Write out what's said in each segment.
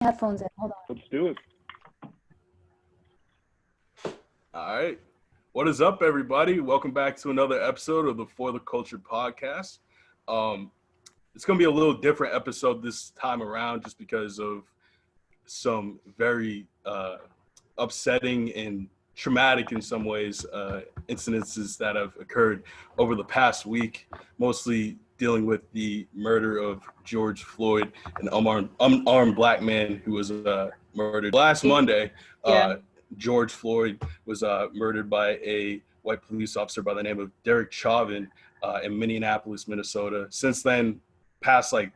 headphones in. Hold on. Let's do it. All right. What is up, everybody? Welcome back to another episode of the For the Culture podcast. It's going to be a little different episode this time around just because of some very upsetting and traumatic in some ways incidences that have occurred over the past week, mostly dealing with the murder of George Floyd, an unarmed black man who was murdered last Monday. George Floyd was murdered by a white police officer by the name of Derek Chauvin in Minneapolis, Minnesota. Since then, past like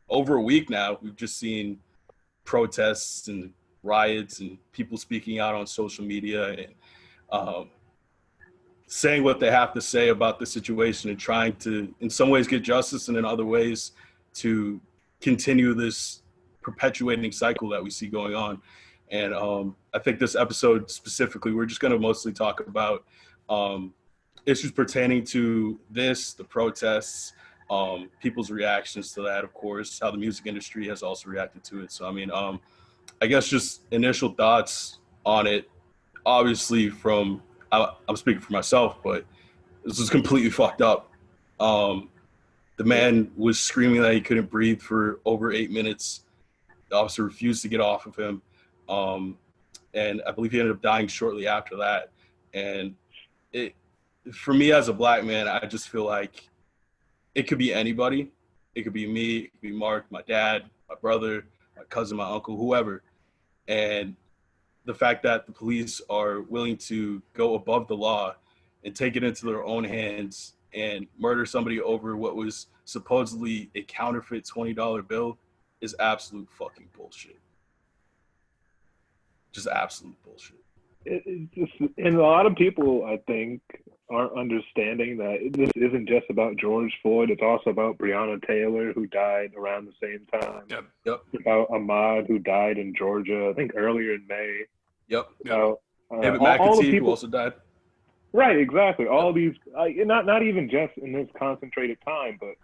over a week now, we've just seen protests and riots and people speaking out on social media and saying what they have to say about the situation and trying to, in some ways, get justice and in other ways to continue this perpetuating cycle that we see going on. And I think this episode specifically, we're just going to mostly talk about issues pertaining to this, the protests, people's reactions to that, of course, how the music industry has also reacted to it. So, I mean, I guess just initial thoughts on it. Obviously, I'm speaking for myself, but this is completely fucked up. The man was screaming that he couldn't breathe for over 8 minutes. The officer refused to get off of him. And I believe he ended up dying shortly after that. And for me as a black man, I just feel like it could be anybody. It could be me, it could be Mark, my dad, my brother, my cousin, my uncle, whoever. And the fact that the police are willing to go above the law and take it into their own hands and murder somebody over what was supposedly a counterfeit $20 bill is absolute fucking bullshit. Just absolute bullshit. And a lot of people, I think, aren't understanding that this isn't just about George Floyd. It's also about Breonna Taylor, who died around the same time. Yep. About Ahmaud, who died in Georgia, I think earlier in May. Yep. David McAtee, who also died. Right, exactly. All these, not even just in this concentrated time, but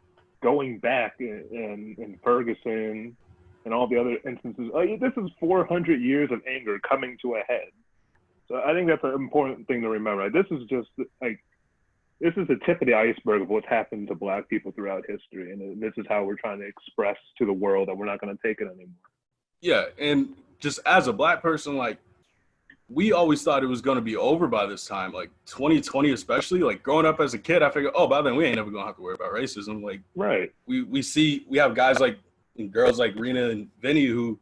going back in Ferguson and all the other instances. This is 400 years of anger coming to a head. So I think that's an important thing to remember. This is just this is the tip of the iceberg of what's happened to black people throughout history. And this is how we're trying to express to the world that we're not going to take it anymore. Yeah, and just as a black person, like, we always thought it was going to be over by this time, like 2020 especially. Like, growing up as a kid, I figured, by then we ain't never going to have to worry about racism. Like, right. We have guys like and girls like Rena and Vinny who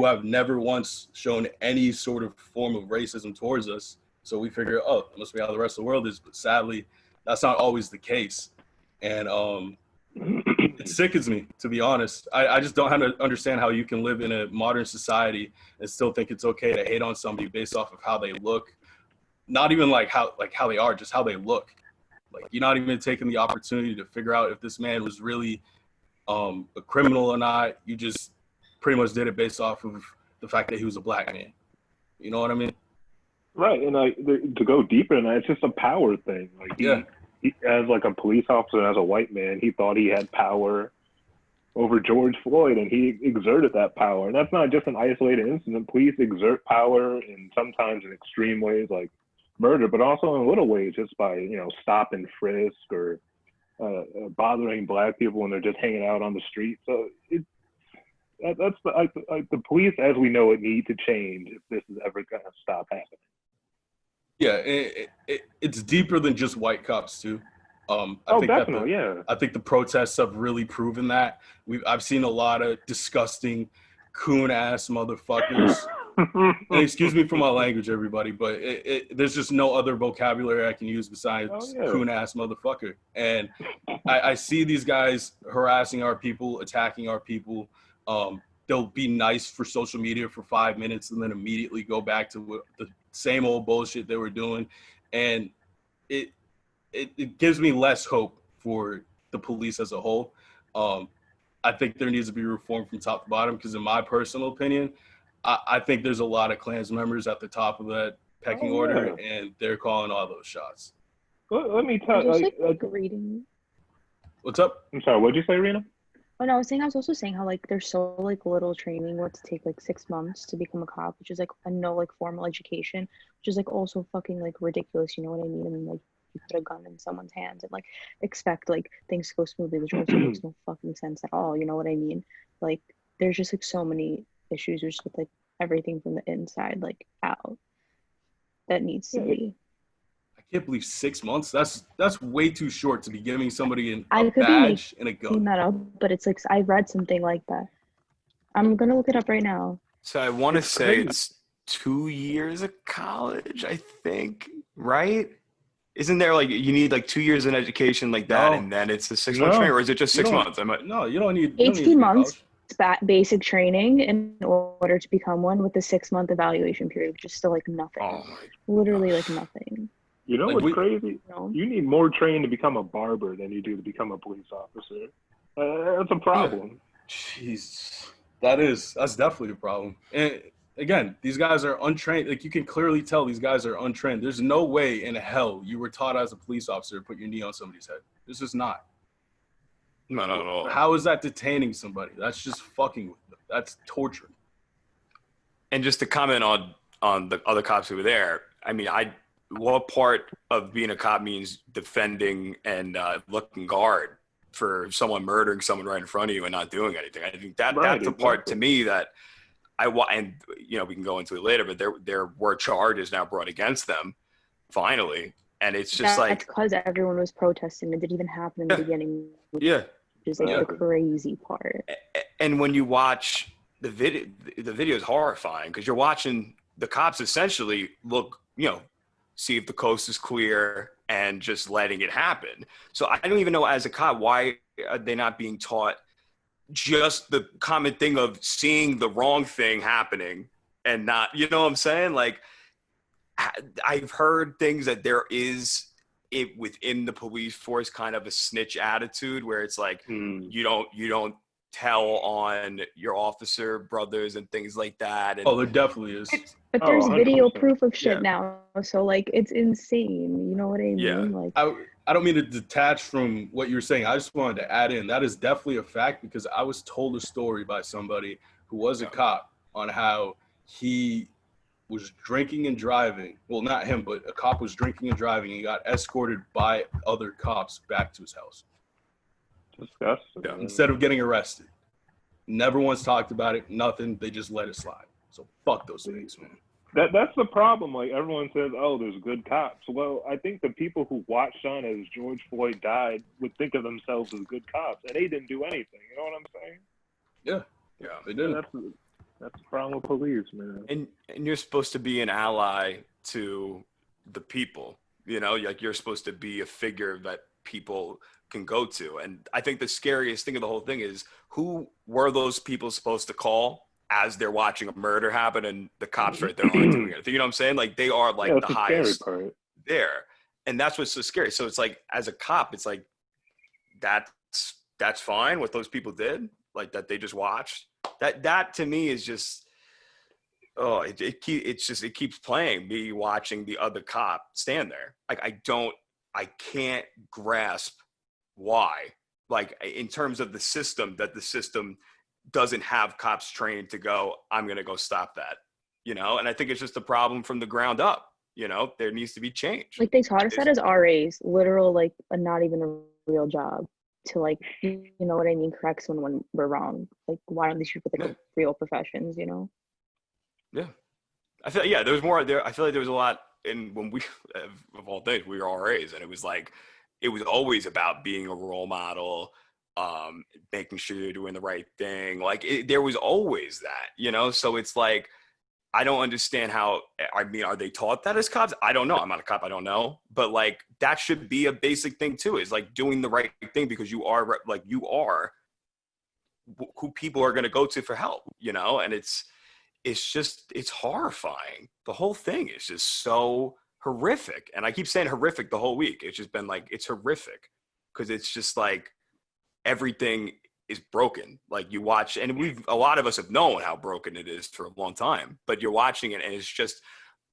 have never once shown any sort of form of racism towards us. So we figure, it must be how the rest of the world is. But sadly, that's not always the case. And it sickens me, to be honest. I just don't understand how you can live in a modern society and still think it's okay to hate on somebody based off of how they look. Not even how they are, just how they look. Like, you're not even taking the opportunity to figure out if this man was really a criminal or not. You just pretty much did it based off of the fact that he was a black man. You know what I mean? Right. And to go deeper in that, it's just a power thing. He, as like a police officer, as a white man, he thought he had power over George Floyd, and he exerted that power. And that's not just an isolated incident. Police exert power in sometimes in extreme ways like murder, but also in little ways, just by, stop and frisk or bothering black people when they're just hanging out on the street. So that's the police as we know it need to change if this is ever going to stop happening. Yeah, it's deeper than just white cops too. I think the protests have really proven that. I've seen a lot of disgusting coon ass motherfuckers. And excuse me for my language, everybody, but there's just no other vocabulary I can use besides coon ass motherfucker. And I see these guys harassing our people, attacking our people. They'll be nice for social media for 5 minutes and then immediately go back to the same old bullshit they were doing. And it gives me less hope for the police as a whole. I think there needs to be reform from top to bottom because in my personal opinion, I think there's a lot of Klans members at the top of that pecking order, and they're calling all those shots. Let me tell you. Reading. What's up? I'm sorry, what'd you say, Rena? Oh no, I was also saying how like there's so like little training where to take like 6 months to become a cop, which is like a no like formal education, which is like also fucking like ridiculous, you know what I mean? And like you put a gun in someone's hands and like expect like things to go smoothly, which also makes no fucking sense at all, you know what I mean? Like there's just like so many issues just with like everything from the inside like out that needs to be. I can't believe 6 months. That's way too short to be giving somebody a I could be badge and a making gun. that up, but it's like I read something like that. I'm gonna look it up right now. So I want to It's say crazy. it's 2 years of college, I think, right? Isn't there like you need like 2 years in education like that, No. and then it's a 6 month training, No, or is it just You 6 months? no, you don't need to 18 be in months college. basic training in order to become one with a 6 month evaluation period, which is still like nothing. Oh my Literally gosh. like nothing. you know Like what's we crazy? You know? You need more training to become a barber than you do to become a police officer. That's a problem. Jeez, that's definitely a problem. And again, these guys are untrained. Like you can clearly tell these guys are untrained. There's no way in hell you were taught as a police officer to put your knee on somebody's head. This is not. No, not at all. How is that detaining somebody? That's just fucking with them. That's torture. And just to comment on the other cops who were there, I mean, what part of being a cop means defending and looking guard for someone murdering someone right in front of you and not doing anything? I think that's the part to me that and you know we can go into it later, but there were charges now brought against them finally, and it's just That's because everyone was protesting. It didn't even happen in the beginning, which is like the crazy part. And when you watch the video is horrifying because you're watching the cops essentially look, you know, see if the coast is clear and just letting it happen. So I don't even know as a cop, why are they not being taught just the common thing of seeing the wrong thing happening and not, you know what I'm saying? Like I've heard things that there is it within the police force kind of a snitch attitude where it's like, you don't tell on your officer brothers and things like that. And there definitely is. But there's video 100%. proof of shit now, so like it's insane. You know what I mean? Yeah. Like I don't mean to detach from what you were saying. I just wanted to add in that is definitely a fact because I was told a story by somebody who was a cop on how he was drinking and driving. Well, not him, but a cop was drinking and driving and got escorted by other cops back to his house. Disgusting. Yeah. Instead of getting arrested. Never once talked about it, nothing. They just let it slide. So fuck those things, man. That's the problem. Like everyone says, oh, there's good cops. Well, I think the people who watched on as George Floyd died would think of themselves as good cops, and they didn't do anything. You know what I'm saying? Yeah, they did. That's the problem with police, man. And you're supposed to be an ally to the people. You know, like you're supposed to be a figure that people can go to. And I think the scariest thing of the whole thing is who were those people supposed to call as they're watching a murder happen and the cops right there aren't doing anything. You know what I'm saying? Like they are like the highest part. there. And that's what's so scary. So it's like as a cop, it's like that's fine what those people did, like that they just watched. That to me is just it keeps playing me watching the other cop stand there. Like I can't grasp why, like in terms of the system, that the system doesn't have cops trained to go, I'm going to go stop that, you know? And I think it's just a problem from the ground up, you know, there needs to be change. they taught us that as RAs, literal, like not even a real job to like, you know what I mean? Correct someone when we're wrong. Like why don't these people like real professions, you know? Yeah. I feel, there was more there. I feel like there was a lot in when we, of all things, we were RAs, and it was like, it was always about being a role model, making sure you're doing the right thing. Like there was always that, you know? So it's like, I don't understand how, I mean, are they taught that as cops? I don't know. I'm not a cop. I don't know. But like, that should be a basic thing too, is like doing the right thing because you are who people are going to go to for help, you know? And it's horrifying. The whole thing is just so horrific. And I keep saying horrific the whole week. It's just been like, it's horrific because it's just like everything is broken. Like you watch, and a lot of us have known how broken it is for a long time, but you're watching it and it's just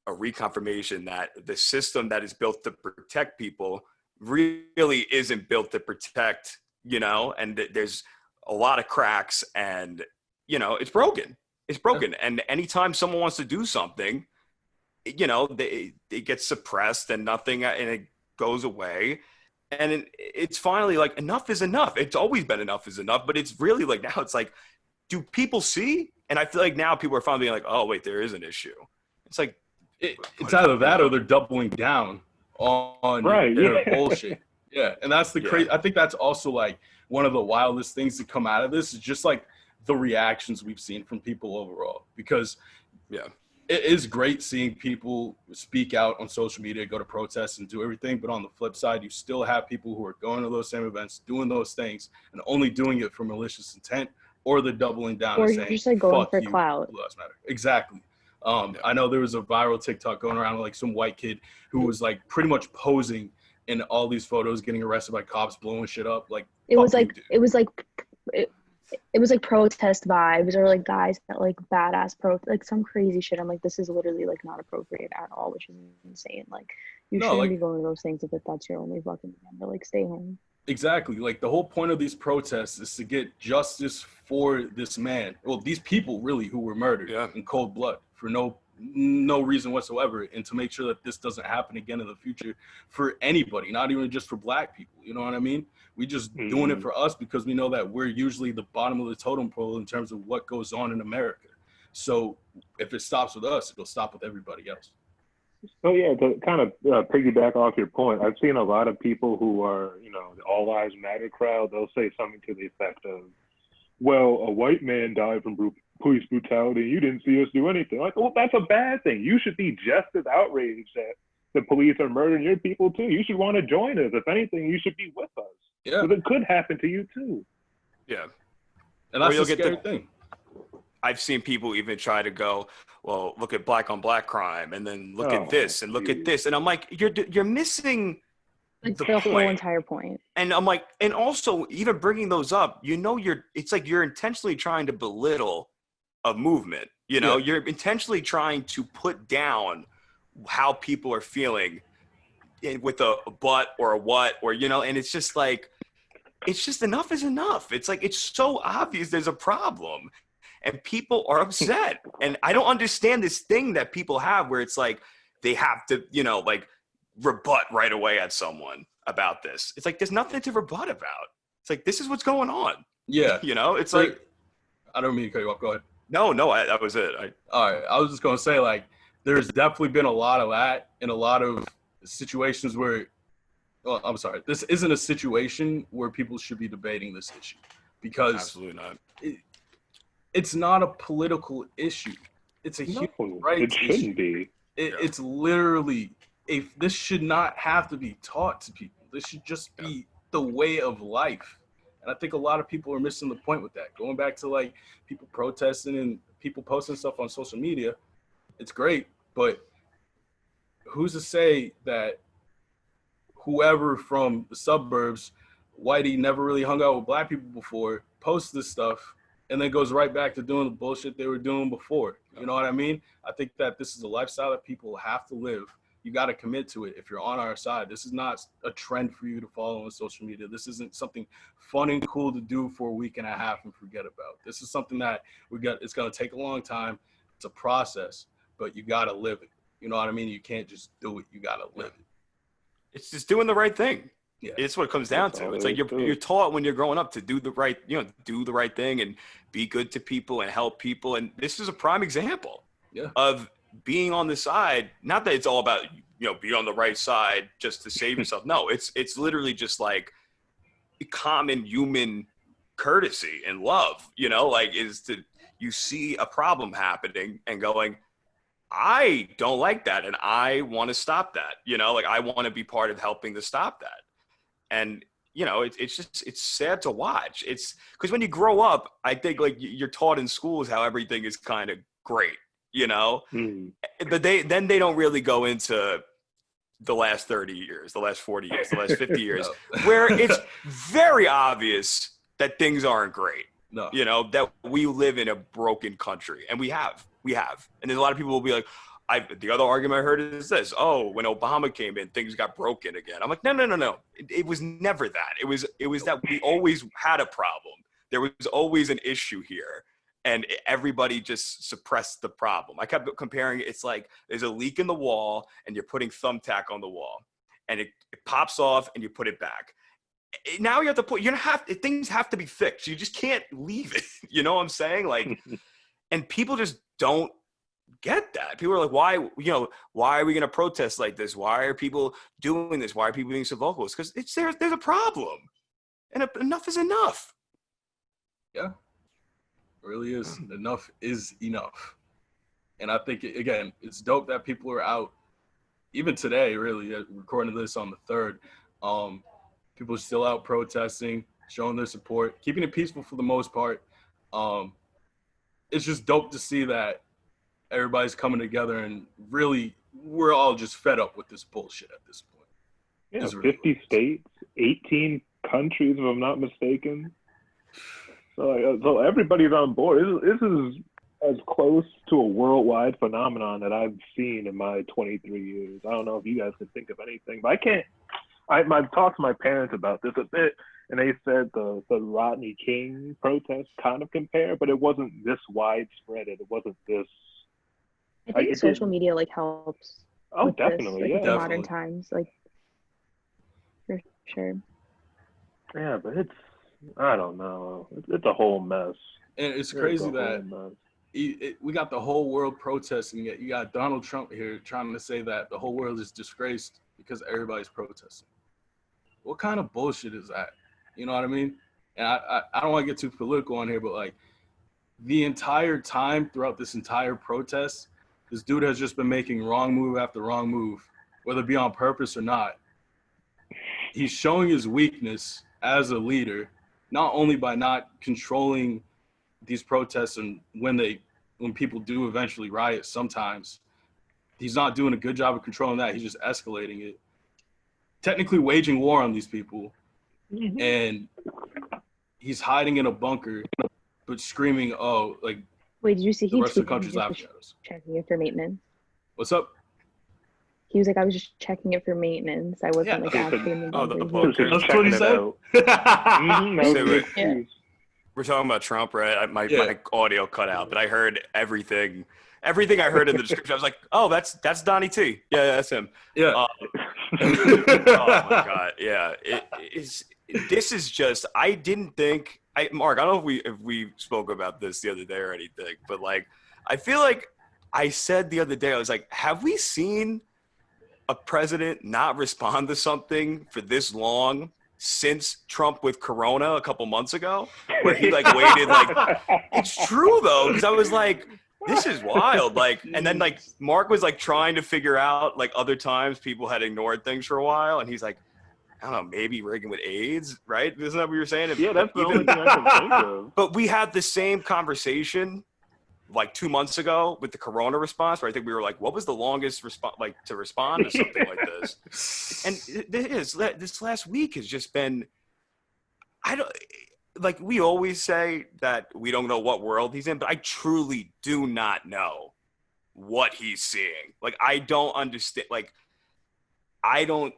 a reconfirmation that the system that is built to protect people really isn't built to protect, you know, and there's a lot of cracks, and it's broken. It's broken. And anytime someone wants to do something, it gets suppressed and nothing, and it goes away. And it's finally like, enough is enough. It's always been enough is enough, but it's really like, now it's like, do people see? And I feel like now people are finally being like, oh wait, there is an issue. It's like, it's either that or they're doubling down on their bullshit. Yeah. And that's the crazy. I think that's also like one of the wildest things to come out of this is just like the reactions we've seen from people overall, because it is great seeing people speak out on social media, go to protests and do everything. But on the flip side, you still have people who are going to those same events, doing those things, and only doing it for malicious intent, or they're doubling down or and saying, just like going fuck for you, clout. Blue Lives Matter. Exactly. I know there was a viral TikTok going around with like some white kid who was like pretty much posing in all these photos, getting arrested by cops, blowing shit up. Like, it was like protest vibes, or like guys that like badass like some crazy shit. I'm like, this is literally like not appropriate at all, which is insane. Like, you shouldn't be going to those things if that's your only fucking agenda. Like, stay home. Exactly. Like, the whole point of these protests is to get justice for this man. Well, these people really who were murdered in cold blood for no reason whatsoever, and to make sure that this doesn't happen again in the future for anybody, not even just for black people. You know what I mean? We just doing it for us because we know that we're usually the bottom of the totem pole in terms of what goes on in America. So if it stops with us, it'll stop with everybody else. So yeah, to kind of piggyback off your point, I've seen a lot of people who are, the All Lives Matter crowd. They'll say something to the effect of, well, a white man died from police brutality. You didn't see us do anything. Like, well, that's a bad thing. You should be just as outraged that the police are murdering your people too. You should want to join us. If anything, you should be with us. Yeah. Because it could happen to you too. Yeah. And that's the scary thing. I've seen people even try to go, well, look at black on black crime, and then look at this and look at this. And I'm like, you're missing like the whole entire point. And I'm like, and also even bringing those up, it's like you're intentionally trying to belittle a movement. You're intentionally trying to put down how people are feeling with a but or a what, or, and it's just like, it's just enough is enough. It's like, it's so obvious there's a problem. And people are upset. And I don't understand this thing that people have where it's like they have to, like rebut right away at someone about this. It's like, there's nothing to rebut about. It's like, this is what's going on. Yeah. It's like. I don't mean to cut you off. Go ahead. No, that was it. All right. I was just going to say, like, there's definitely been a lot of that in a lot of situations where, well, I'm sorry, this isn't a situation where people should be debating this issue, because absolutely not. It's not a political issue. It's a human rights issue. It shouldn't be. It's literally, this should not have to be taught to people. This should just be the way of life. And I think a lot of people are missing the point with that. Going back to like people protesting and people posting stuff on social media, it's great, but who's to say that whoever from the suburbs, whitey, never really hung out with black people before, posts this stuff and then goes right back to doing the bullshit they were doing before. You know what I mean? I think that this is a lifestyle that people have to live. You got to commit to it if you're on our side. This is not a trend for you to follow on social media. This isn't something fun and cool to do for a week and a half and forget about. This is something that it's going to take a long time. It's a process, but you got to live it. You know what I mean? You can't just do it. You got to live it. It's just doing the right thing. Yeah. It's what it comes down to. It's like you're taught when you're growing up to do the right, do the right thing and be good to people and help people. And this is a prime example of being on the side. Not that it's all about, be on the right side just to save yourself. No, it's literally just like common human courtesy and love, you see a problem happening and going, I don't like that. And I want to stop that, I want to be part of helping to stop that. And, it's sad to watch. It's because when you grow up, I think like you're taught in schools how everything is kind of great, but then they don't really go into the last 30 years, the last 40 years, the last 50 years, where it's very obvious that things aren't great, that we live in a broken country, and we have. And there's a lot of people will be like, the other argument I heard is this: oh, when Obama came in, things got broken again. I'm like, no. It was never that. It was that we always had a problem, There was always an issue here. And everybody just suppressed the problem. I kept comparing it. It's like there's a leak in the wall and you're putting thumbtack on the wall and it pops off and you put it back. Now you have to things have to be fixed. You just can't leave it. You know what I'm saying? Like, and people just don't get that. People are like, why are we going to protest like this? Why are people doing this? Why are people being so vocal? It's because there's a problem and enough is enough. Yeah. Really is. Enough is enough. And I think, again, it's dope that people are out, even today, really, recording this on the 3rd. People are still out protesting, showing their support, keeping it peaceful for the most part. It's just dope to see that everybody's coming together and really, we're all just fed up with this bullshit at this point. Yeah, really 50 states, 18 countries, if I'm not mistaken. So everybody's on board. This is as close to a worldwide phenomenon that I've seen in my 23 years. I don't know if you guys can think of anything, but I can't. I've talked to my parents about this a bit, and they said the Rodney King protest kind of compare, but it wasn't this widespread. It wasn't this. I think social media like helps. Oh, definitely, this, like, yeah. in modern times, like for sure. Yeah, but I don't know. It's a whole mess. And it's crazy that we got the whole world protesting, yet you got Donald Trump here trying to say that the whole world is disgraced because everybody's protesting. What kind of bullshit is that? You know what I mean? And I don't want to get too political on here, but like the entire time throughout this entire protest, this dude has just been making wrong move after wrong move, whether it be on purpose or not. He's showing his weakness as a leader, not only by not controlling these protests and when people do eventually riot sometimes, he's not doing a good job of controlling that. He's just escalating it, technically waging war on these people. Mm-hmm. And he's hiding in a bunker, but screaming, oh, like, wait, did you see the rest of the country's laughing at us. Checking it for maintenance. What's up? He was like, I was just checking it for maintenance. I wasn't like actually in the bunker. The bunker. That's what he said. We're talking about Trump, right? My audio cut out, but I heard everything. Everything I heard in the description, I was like, "Oh, that's Donnie T. Yeah, that's him." Yeah. Oh my God. Yeah. This is just. I didn't think. Mark, I don't know if we spoke about this the other day or anything, but like, I feel like I said the other day, I was like, "Have we seen a president not respond to something for this long since Trump with Corona a couple months ago, where he like waited?" Like, it's true though, because I was like, this is wild. Like, and then like Mark was like trying to figure out like other times people had ignored things for a while, and he's like, I don't know, maybe Reagan with AIDS, right? Isn't that what you're saying? Yeah, that's the only thing I can think of. But we had the same conversation like 2 months ago with the Corona response, where I think we were like, what was the longest to respond to something like this? And this last week has just been, we always say that we don't know what world he's in, but I truly do not know what he's seeing. Like, I don't understand. Like, I don't,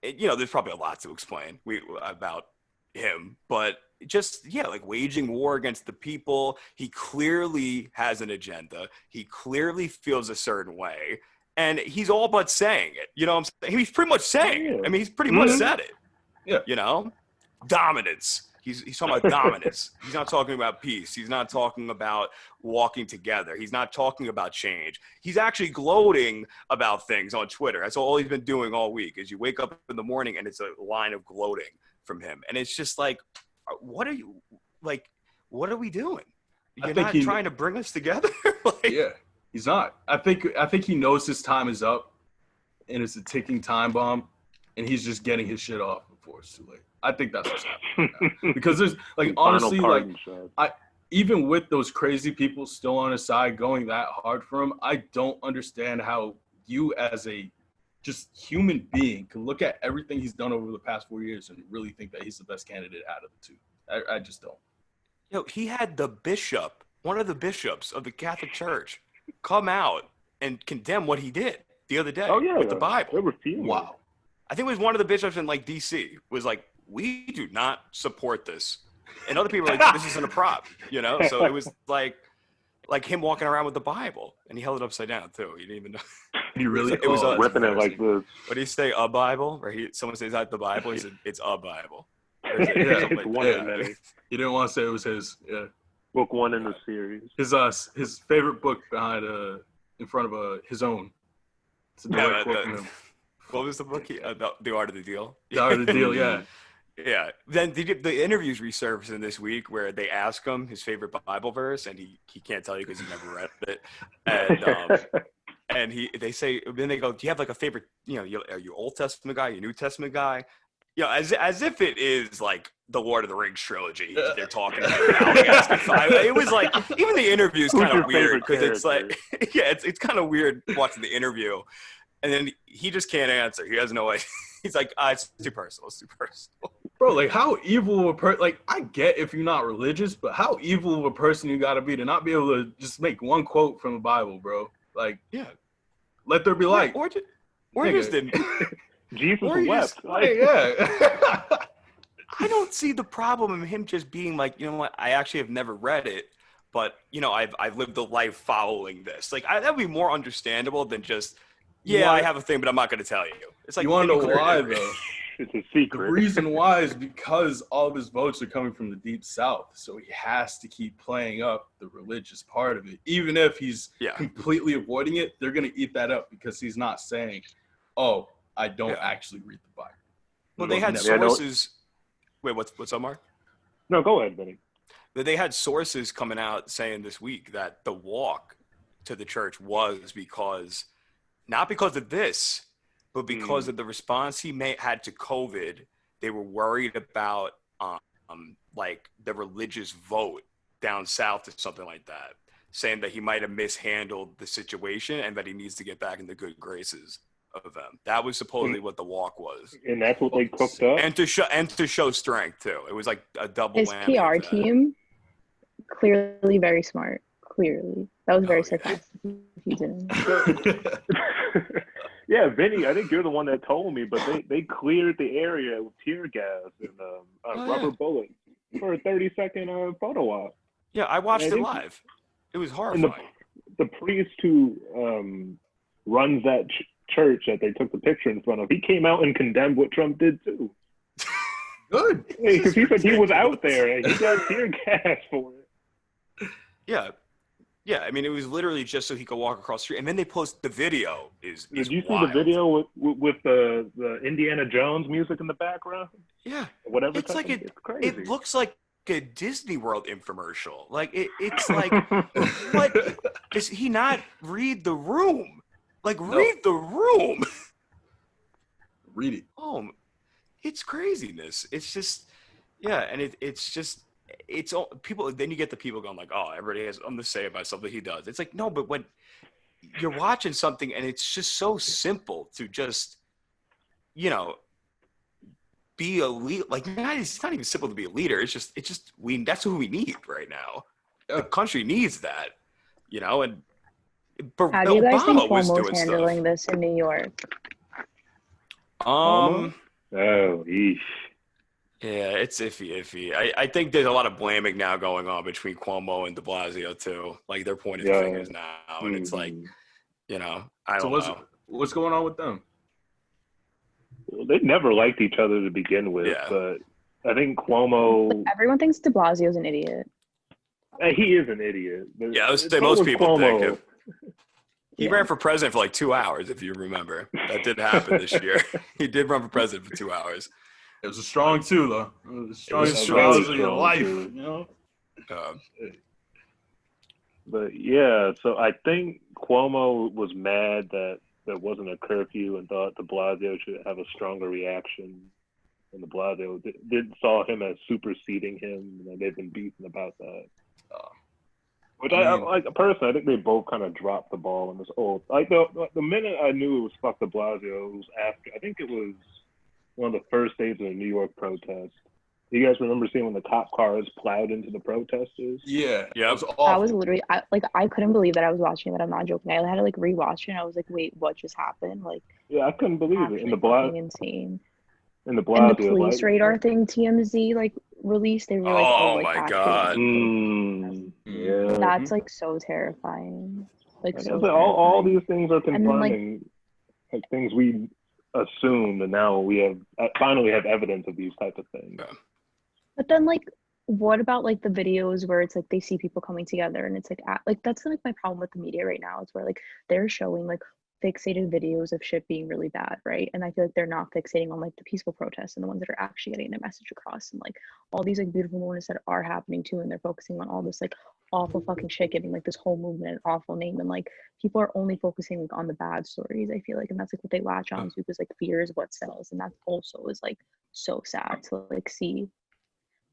there's probably a lot to explain about him, but just, like waging war against the people. He clearly has an agenda. He clearly feels a certain way, and he's all but saying it. You know what I'm saying? He's pretty much saying it. I mean, he's pretty much said it. Yeah. Dominance. He's talking about dominance. He's not talking about peace. He's not talking about walking together. He's not talking about change. He's actually gloating about things on Twitter. That's all he's been doing all week, is you wake up in the morning and it's a line of gloating from him. And it's just like, what are we doing? You're not trying to bring us together? Yeah, he's not. I think he knows his time is up, and it's a ticking time bomb, and he's just getting his shit off before it's too late. I think that's what's happening right now. Because there's like, honestly, like, even with those crazy people still on his side going that hard for him, I don't understand how you as a just human being can look at everything he's done over the past 4 years and really think that he's the best candidate out of the two. I just don't. He had one of the bishops of the Catholic Church, come out and condemn what he did the other day with the Bible. They were feeling wow. I think it was one of the bishops in like DC was like, we do not support this And other people are like, this isn't a prop, you know? So it was like him walking around with the Bible, and he held it upside down too. You didn't even know. He really It was ripping it like this. What do you say, a Bible? Or someone says that the Bible, he said it's a Bible. It's one of many. He didn't want to say it was his. Yeah. Book one in the series. His favorite book behind in front of his own. It's a direct quote from him. What was the book? The Art of the Deal. The Art of the Deal, yeah. Yeah. Then the interviews resurfacing this week where they ask him his favorite Bible verse, and he can't tell you because he never read it. And they say, then they go, do you have like a favorite? You know, are you Old Testament guy? You New Testament guy? You know, as if it is like the Lord of the Rings trilogy. They're talking about it was like, even the interview is kind of weird because it's like, yeah, it's kind of weird watching the interview, and then he just can't answer. He has no idea. He's like, it's too personal. It's too personal. Bro, like how evil of a person, like I get if you're not religious, but how evil of a person you gotta be to not be able to just make one quote from the Bible, bro. Like, yeah, let there be light. Or just didn't. Jesus wept. Yeah. I don't see the problem in him just being like, you know what, I actually have never read it, but you know, I've lived a life following this. Like that would be more understandable than just, I have a thing, but I'm not going to tell you. It's like, you want to know why though? It's a secret. The reason why is because all of his votes are coming from the Deep South, so he has to keep playing up the religious part of it. Even if he's completely avoiding it, they're going to eat that up because he's not saying, "Oh, I don't actually read the Bible." Well, they had sources. Wait, what's up, Mark? No, go ahead, Benny. They had sources coming out saying this week that the walk to the church was not because of this, but because of the response he had to COVID. They were worried about like the religious vote down south or something like that, saying that he might have mishandled the situation and that he needs to get back in the good graces of them. That was supposedly what the walk was, and that's what they cooked up. And to show strength too. It was like a double. His PR team clearly very smart. Clearly, that was very sarcastic. If you didn't. Yeah, Vinny, I think you're the one that told me, but they cleared the area with tear gas and rubber bullets for a 30-second photo op. Yeah, I watched it live. It was horrifying. The priest who runs that church that they took the picture in front of, he came out and condemned what Trump did too. Good. Because he said he was out there and he got tear gas for it. Yeah. Yeah, I mean, it was literally just so he could walk across the street. And then they post the video. Did you wild. see the video with the Indiana Jones music in the background? Yeah. Whatever. It's like it's crazy. It looks like a Disney World infomercial. Like it's like, what? Does he not read the room? Like, read the room. Read it. Oh, it's craziness. It's just, and it's all people. Then you get the people going like, oh, everybody has something to say about something he does. It's like, no, but when you're watching something and it's just so simple to just, be a leader. Like, it's not even simple to be a leader. It's just that's who we need right now. The country needs that, and how do you guys think Obama was Cuomo's doing handling stuff. this in New York? Yeesh. Yeah, it's iffy. I think there's a lot of blaming now going on between Cuomo and de Blasio too. Like, they're pointing fingers now, and it's like, I don't know. What's going on with them? Well, they never liked each other to begin with, but I think Cuomo. Everyone thinks de Blasio's an idiot. He is an idiot. Yeah, I would say most people Cuomo. think. He ran for president for like 2 hours, if you remember. That did happen this year. He did run for president for 2 hours. It was a strong two, though. It was the strongest It 2 was hours of very your strong, life, But yeah, so I think Cuomo was mad that there wasn't a curfew and thought de Blasio should have a stronger reaction. And de Blasio saw him as superseding him, and they've been beefing about that. Which I personally, I think they both kind of dropped the ball in this old. Like the minute I knew it was fuck de Blasio, it was after. I think it was one of the first days of the New York protest. You guys remember seeing when the cop cars plowed into the protesters? Yeah. It was awful. I was literally, I couldn't believe that I was watching that. I'm not joking. I had to rewatch it. And I was like, wait, what just happened? Yeah, I couldn't believe it. And the insane. And the Blasio, and the police radar thing, TMZ released, they were like, oh, Oh like my actually, God. Yeah. that's like so terrifying. Like Like I so said, all terrifying. these things are And then like, confirming like things we assumed, and now we have finally have evidence of these types of things. Yeah. but then like, what about like the videos where it's like they see people coming together and it's like that's like my problem with the media right now. It's where like they're showing like fixated videos of shit being really bad, right? And I feel like they're not fixating on like the peaceful protests and the ones that are actually getting their message across, and like all these like beautiful moments that are happening too, and they're focusing on all this like awful fucking shit, giving like this whole movement an awful name, and like people are only focusing like on the bad stories, I feel like, and that's like what they latch on to because like fear is what sells, and that also is like so sad to like see.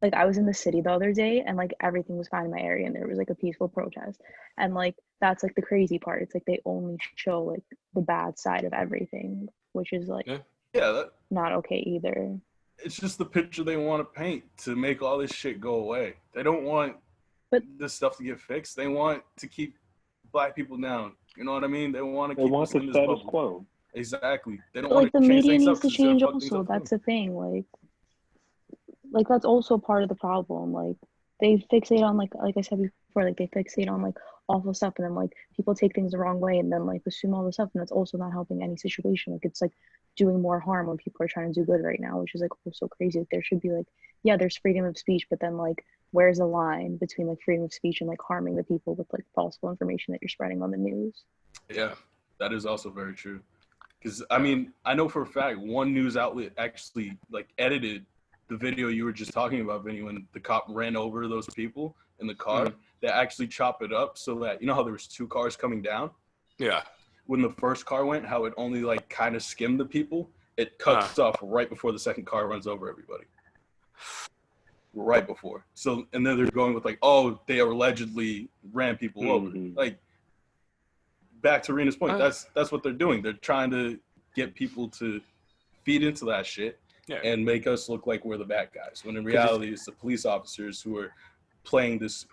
Like I was in the city the other day and like everything was fine in my area and there was like a peaceful protest, and like that's like the crazy part. It's like they only show like the bad side of everything, which is like not okay either. It's just the picture they want to paint to make all this shit go away. They don't want this stuff to get fixed. They want to keep black people down. You know what I mean? They want to keep the us in this status bubble. quo. Exactly. They don't But want like the to change media things needs up to 'cause it's gonna change fuck things also. up. That's the thing. Like that's also part of the problem. Like they fixate on like I said before, like they fixate on like awful stuff, and then like people take things the wrong way and then like assume all this stuff, and that's also not helping any situation. Like it's like doing more harm when people are trying to do good right now, which is like also crazy. Like there should be like, yeah, there's freedom of speech, but then like where's the line between like freedom of speech and like harming the people with like false information that you're spreading on the news? Yeah, that is also very true. Because I mean, I know for a fact one news outlet actually like edited the video you were just talking about, Vinny, when the cop ran over those people in the car. They actually chop it up so that, you know how there was two cars coming down? Yeah. When the first car went, how it only like kind of skimmed the people, it cuts off right before the second car runs over everybody. Right before. So, and then they're going with like, oh, they allegedly ran people over. Like, back to Rena's point, that's what they're doing. They're trying to get people to feed into that shit and make us look like we're the bad guys, when in reality it's the police officers who are playing this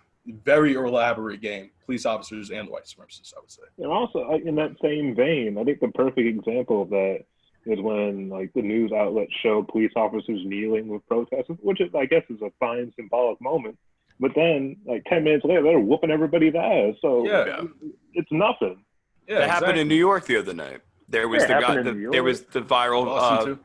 very elaborate game, police officers and white supremacists, I would say. And also, in that same vein, I think the perfect example of that is when like the news outlets show police officers kneeling with protesters, which is, I guess, is a fine symbolic moment. But then, like 10 minutes later, they're whooping everybody's ass. So it's nothing. Yeah, that happened in New York the other night. There was there was the viral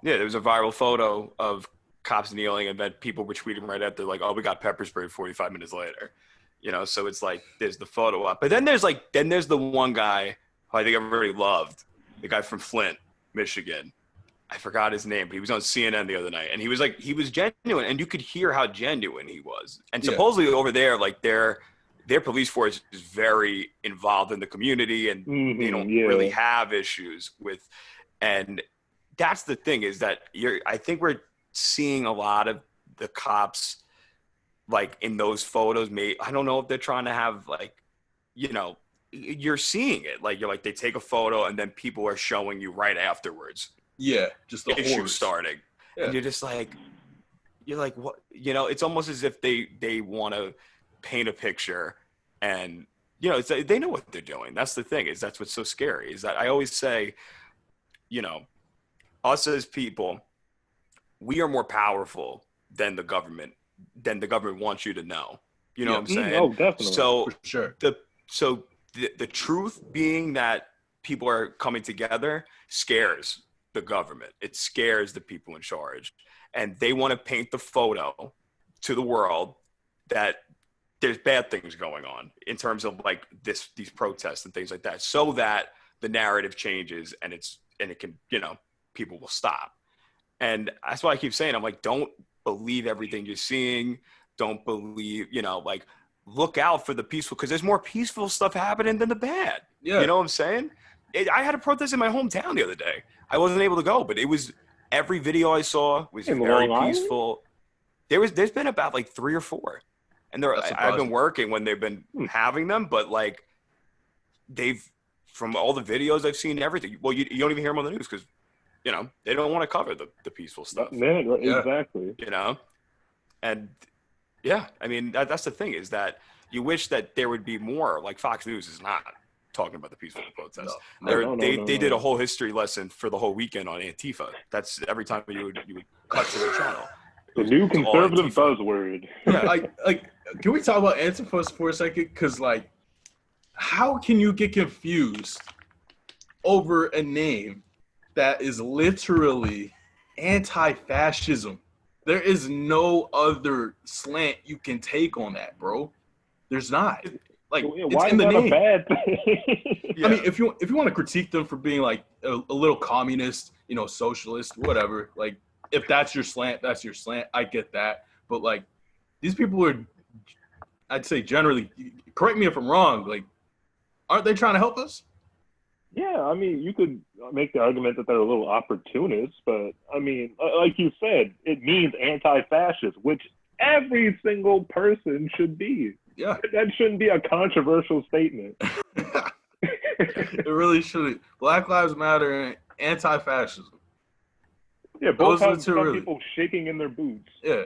there was a viral photo of cops kneeling, and then people were tweeting right after like, oh, we got pepper sprayed 45 minutes later. You know, so it's like there's the photo up. But then there's the one guy who I think everybody loved, the guy from Flint, Michigan. I forgot his name, but he was on CNN the other night, and he was genuine, and you could hear how genuine he was. And supposedly over there, like their police force is very involved in the community, and they don't really have issues with. And that's the thing, is that I think we're seeing a lot of the cops like in those photos. I don't know if they're trying to have like, you know, you're seeing it like they take a photo and then people are showing you right afterwards. Yeah, just the issue starting, and you're just like, what? You know, it's almost as if they want to paint a picture, and you know, they know what they're doing. That's the thing, is that's what's so scary, is that I always say, you know, us as people, we are more powerful than the government wants you to know. You know what I'm saying? Oh, definitely. So for sure. The truth being that people are coming together scares the government. It scares the people in charge, and they want to paint the photo to the world that there's bad things going on in terms of like these protests and things like that, so that the narrative changes and it can, you know, people will stop. And that's why I keep saying, I'm like, don't believe everything you're seeing. Don't believe, you know, like, look out for the peaceful, because there's more peaceful stuff happening than the bad. Yeah. You know what I'm saying? I had a protest in my hometown the other day. I wasn't able to go, but it was, every video I saw was very peaceful. There's been about like 3 or 4, and I've been working when they've been having them, but like from all the videos I've seen, everything. Well, you don't even hear them on the news because, you know, they don't want to cover the peaceful stuff. Exactly. You know, and yeah, I mean that's the thing, is that you wish that there would be more. Like Fox News is not talking about the peaceful protests. They did a whole history lesson for the whole weekend on Antifa. That's every time you would cut to the channel. The new conservative buzzword. Yeah, like, can we talk about Antifa for a second? Because, like, how can you get confused over a name that is literally anti-fascism? There is no other slant you can take on that, bro. There's not. Like, why it's in the is that name. a bad thing? I mean, if you want to critique them for being like a little communist, socialist, whatever. Like, if that's your slant, that's your slant. I get that. But like, these people are, I'd say generally, correct me if I'm wrong. Like, aren't they trying to help us? Yeah, I mean, you could make the argument that they're a little opportunists, but I mean, like you said, it means anti-fascist, which every single person should be. Yeah. That shouldn't be a controversial statement. It really shouldn't. Black Lives Matter and anti-fascism. Yeah, both Those are have two some really. people shaking in their boots. Yeah.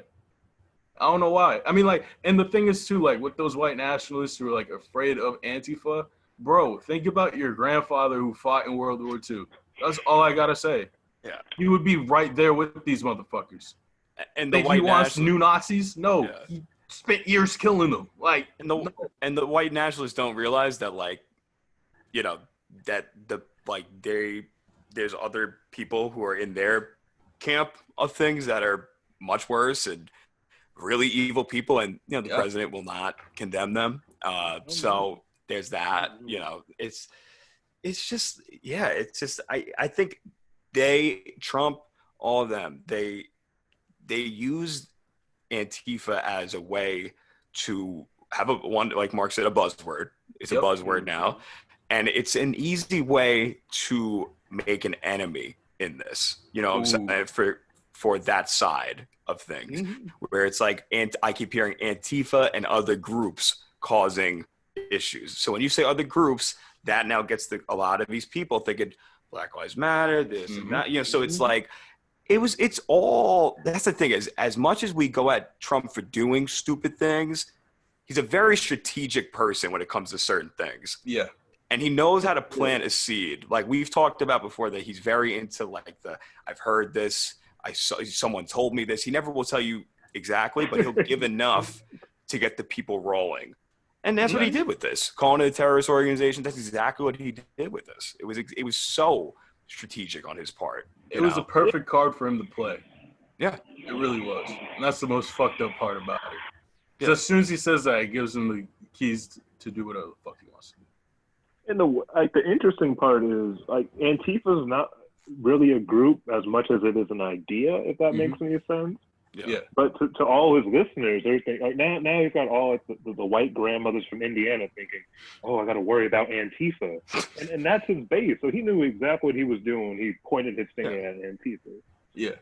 I don't know why. I mean, like, and the thing is, too, like, with those white nationalists who are, like, afraid of Antifa, bro, think about your grandfather who fought in World War II. That's all I got to say. Yeah. He would be right there with these motherfuckers. And the Think white he wants new Nazis? No. Yeah. He spent years killing them. Like, and the white nationalists don't realize that, like, that there's other people who are in their camp of things that are much worse and really evil people, and the president will not condemn them. So there's that. It's just I think Trump, all of them, they used Antifa as a way to have one, like Mark said, a buzzword. It's a buzzword now, and it's an easy way to make an enemy in this. For that side of things, where it's like, I keep hearing Antifa and other groups causing issues. So when you say other groups, that now gets a lot of these people thinking Black Lives Matter, this and that. So it's like, it's all, that's the thing, is as much as we go at Trump for doing stupid things, he's a very strategic person when it comes to certain things. Yeah. And he knows how to plant a seed. Like we've talked about before, that he's very into like I've heard this, someone told me this. He never will tell you exactly, but he'll give enough to get the people rolling. And that's what he did with this. Calling it a terrorist organization, that's exactly what he did with this. It was so strategic on his part. It was a perfect card for him to play. Yeah. It really was. And that's the most fucked up part about it. Because as soon as he says that, it gives him the keys to do whatever the fuck he wants to do. And the interesting part is, like, Antifa is not really a group as much as it is an idea, if that makes any sense. Yeah. But to all his listeners, they're thinking, like, now he's got all the white grandmothers from Indiana thinking, oh, I got to worry about Antifa. and that's his base. So he knew exactly what he was doing. He pointed his finger at Antifa. Yeah,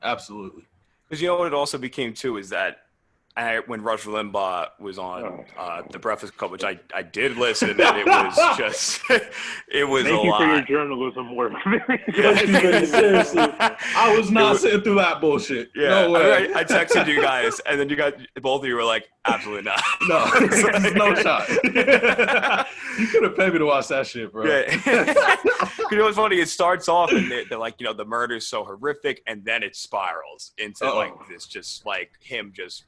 absolutely. Because what it also became, too, is that when Rush Limbaugh was on the Breakfast Club, which I did listen, and it was just, it was Thank a you lot. for your journalism work. Seriously, I was not sitting through that bullshit. Yeah, no way. I texted you guys, and then both of you were like, absolutely not. No, there's no shot. You could have paid me to watch that shit, bro. Yeah. What's funny? It starts off, and they're like, the murder is so horrific, and then it spirals into like this, just like him, just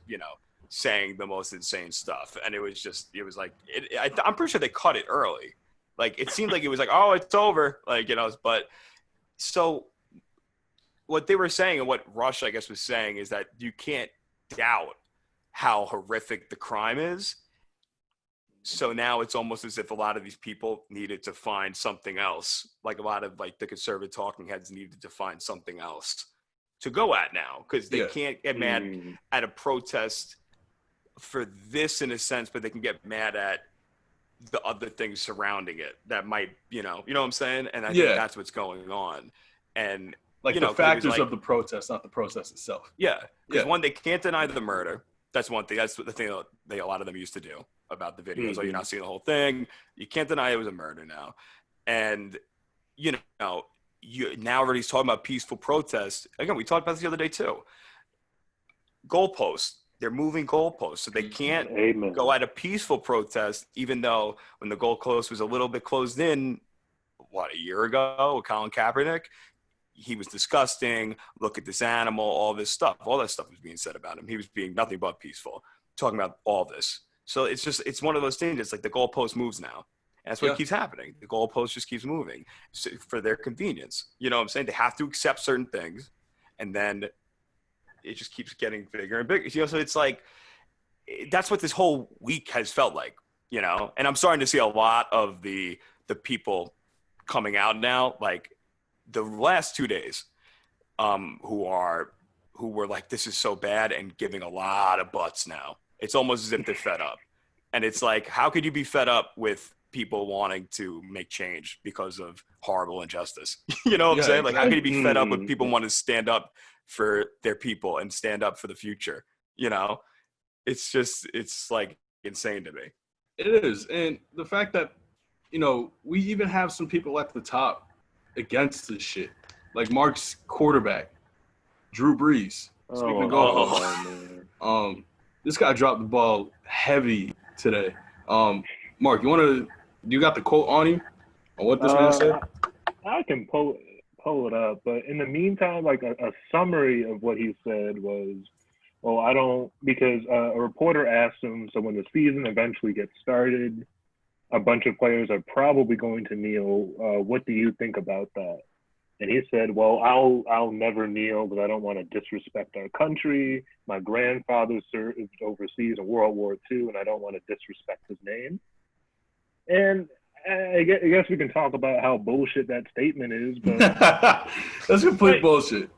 saying the most insane stuff, and it was like, I'm pretty sure they cut it early. Like it seemed like it was like, oh, it's over, like but so what they were saying, and what Rush, I guess, was saying, is that you can't doubt how horrific the crime is. So now it's almost as if a lot of these people needed to find something else. Like a lot of like the conservative talking heads needed to find something else to go at now, because they can't get mad at a protest for this in a sense, but they can get mad at the other things surrounding it that might, you know what I'm saying? And I think that's what's going on. And like the factors of the protest, not the protest itself. Yeah. Because one, they can't deny the murder. That's one thing. That's the thing that a lot of them used to do about the videos. Oh, you're not seeing the whole thing. You can't deny it was a murder now. And, you now everybody's talking about peaceful protests. Again, we talked about this the other day too. Goalposts. They're moving goalposts. So they can't go at a peaceful protest, even though when the goalpost was a little bit closed in, a year ago with Colin Kaepernick, he was disgusting. Look at this animal, all this stuff. All that stuff was being said about him. He was being nothing but peaceful, talking about all this. So it's one of those things. It's like the goalpost moves now. And that's what keeps happening. The goalpost just keeps moving for their convenience. You know what I'm saying? They have to accept certain things, and then it just keeps getting bigger and bigger. You know, so it's like, that's what this whole week has felt like, you know? And I'm starting to see a lot of the people coming out now, like the last 2 days, who were like, this is so bad, and giving a lot of butts now. It's almost as if they're fed up. And it's like, how could you be fed up with people wanting to make change because of horrible injustice? You know what I'm saying? Like, how could you be fed up with people wanting to stand up for their people and stand up for the future? You know, it's like insane to me. It is. And the fact that, you know, we even have some people at the top against this shit. Like Mark's quarterback, Drew Brees. Speaking of golf, this guy dropped the ball heavy today. Mark, you got the quote on you on what this man said? I can pull it up, but in the meantime, like a summary of what he said was, because a reporter asked him, so when the season eventually gets started, a bunch of players are probably going to kneel. What do you think about that? And he said, well, I'll never kneel because I don't want to disrespect our country. My grandfather served overseas in World War II, and I don't want to disrespect his name. And I guess we can talk about how bullshit that statement is, but that's complete bullshit.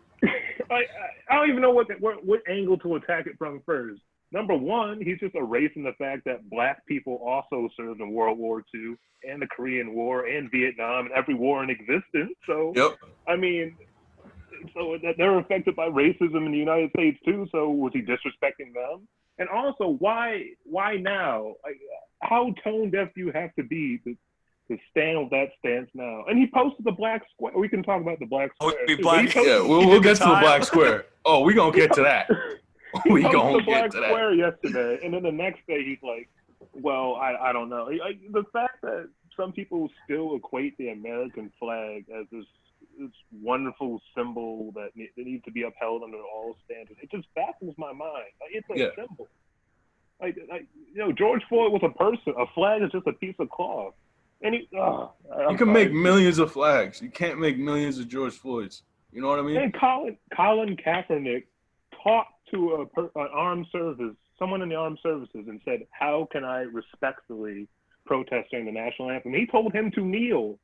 I don't even know what angle to attack it from first. Number one, he's just erasing the fact that Black people also served in World War II and the Korean War and Vietnam and every war in existence. So, I mean, so they're affected by racism in the United States too. So was he disrespecting them? And also, why now? Like, how tone deaf do you have to be to stand with that stance now? And he posted the black square. We can talk about the black square. We'll get to the black square. Oh, we're going to get to that. We going to get to that. Square yesterday, and then the next day he's like, well, I don't know. The fact that some people still equate the American flag as this wonderful symbol that needs to be upheld under all standards, it just baffles my mind. Like, it's a symbol. Like, you know, George Floyd was a person. A flag is just a piece of cloth. And you can make millions of flags. You can't make millions of George Floyds. You know what I mean? And Colin Kaepernick talked to an armed service, someone in the armed services, and said, how can I respectfully protest during the national anthem? He told him to kneel.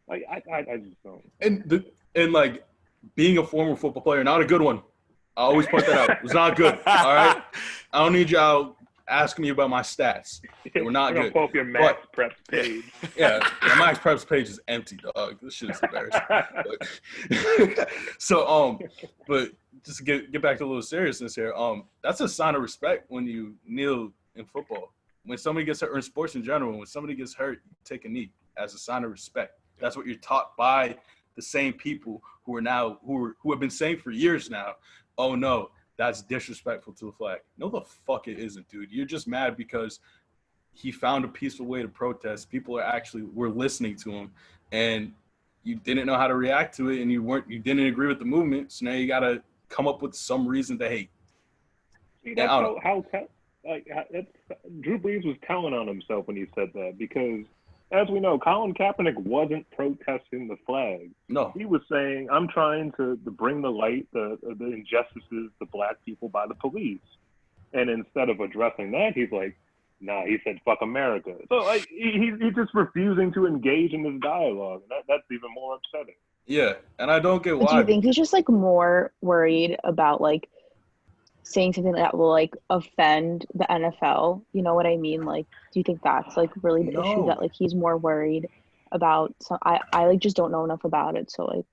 Like, I just don't. And like, being a former football player, not a good one. I always point that out. It was not good. All right? I don't need y'all asking me about my stats. They were not good. Pull up your Max Preps page. Yeah, my Max Preps page is empty, dog. This shit is embarrassing. But just to get back to a little seriousness here, that's a sign of respect when you kneel in football. When somebody gets hurt, or in sports in general, when somebody gets hurt, you take a knee as a sign of respect. That's what you're taught by the same people who have been saying for years now, oh no, that's disrespectful to the flag. No, the fuck it isn't, dude. You're just mad because he found a peaceful way to protest. People were listening to him, and you didn't know how to react to it, and you didn't agree with the movement. So now you got to come up with some reason to hate. See, that's Drew Brees was telling on himself when he said that, because as we know, Colin Kaepernick wasn't protesting the flag. No. He was saying, I'm trying to bring the light, the injustices to Black people by the police. And instead of addressing that, he's like, nah, he said, fuck America. So like, he's just refusing to engage in this dialogue. And that's even more upsetting. Yeah, and I don't get why. Do you think he's just like more worried about like saying something that will like offend the NFL? You know what I mean? Like, do you think that's like really the issue, that like he's more worried about? So I like just don't know enough about it. So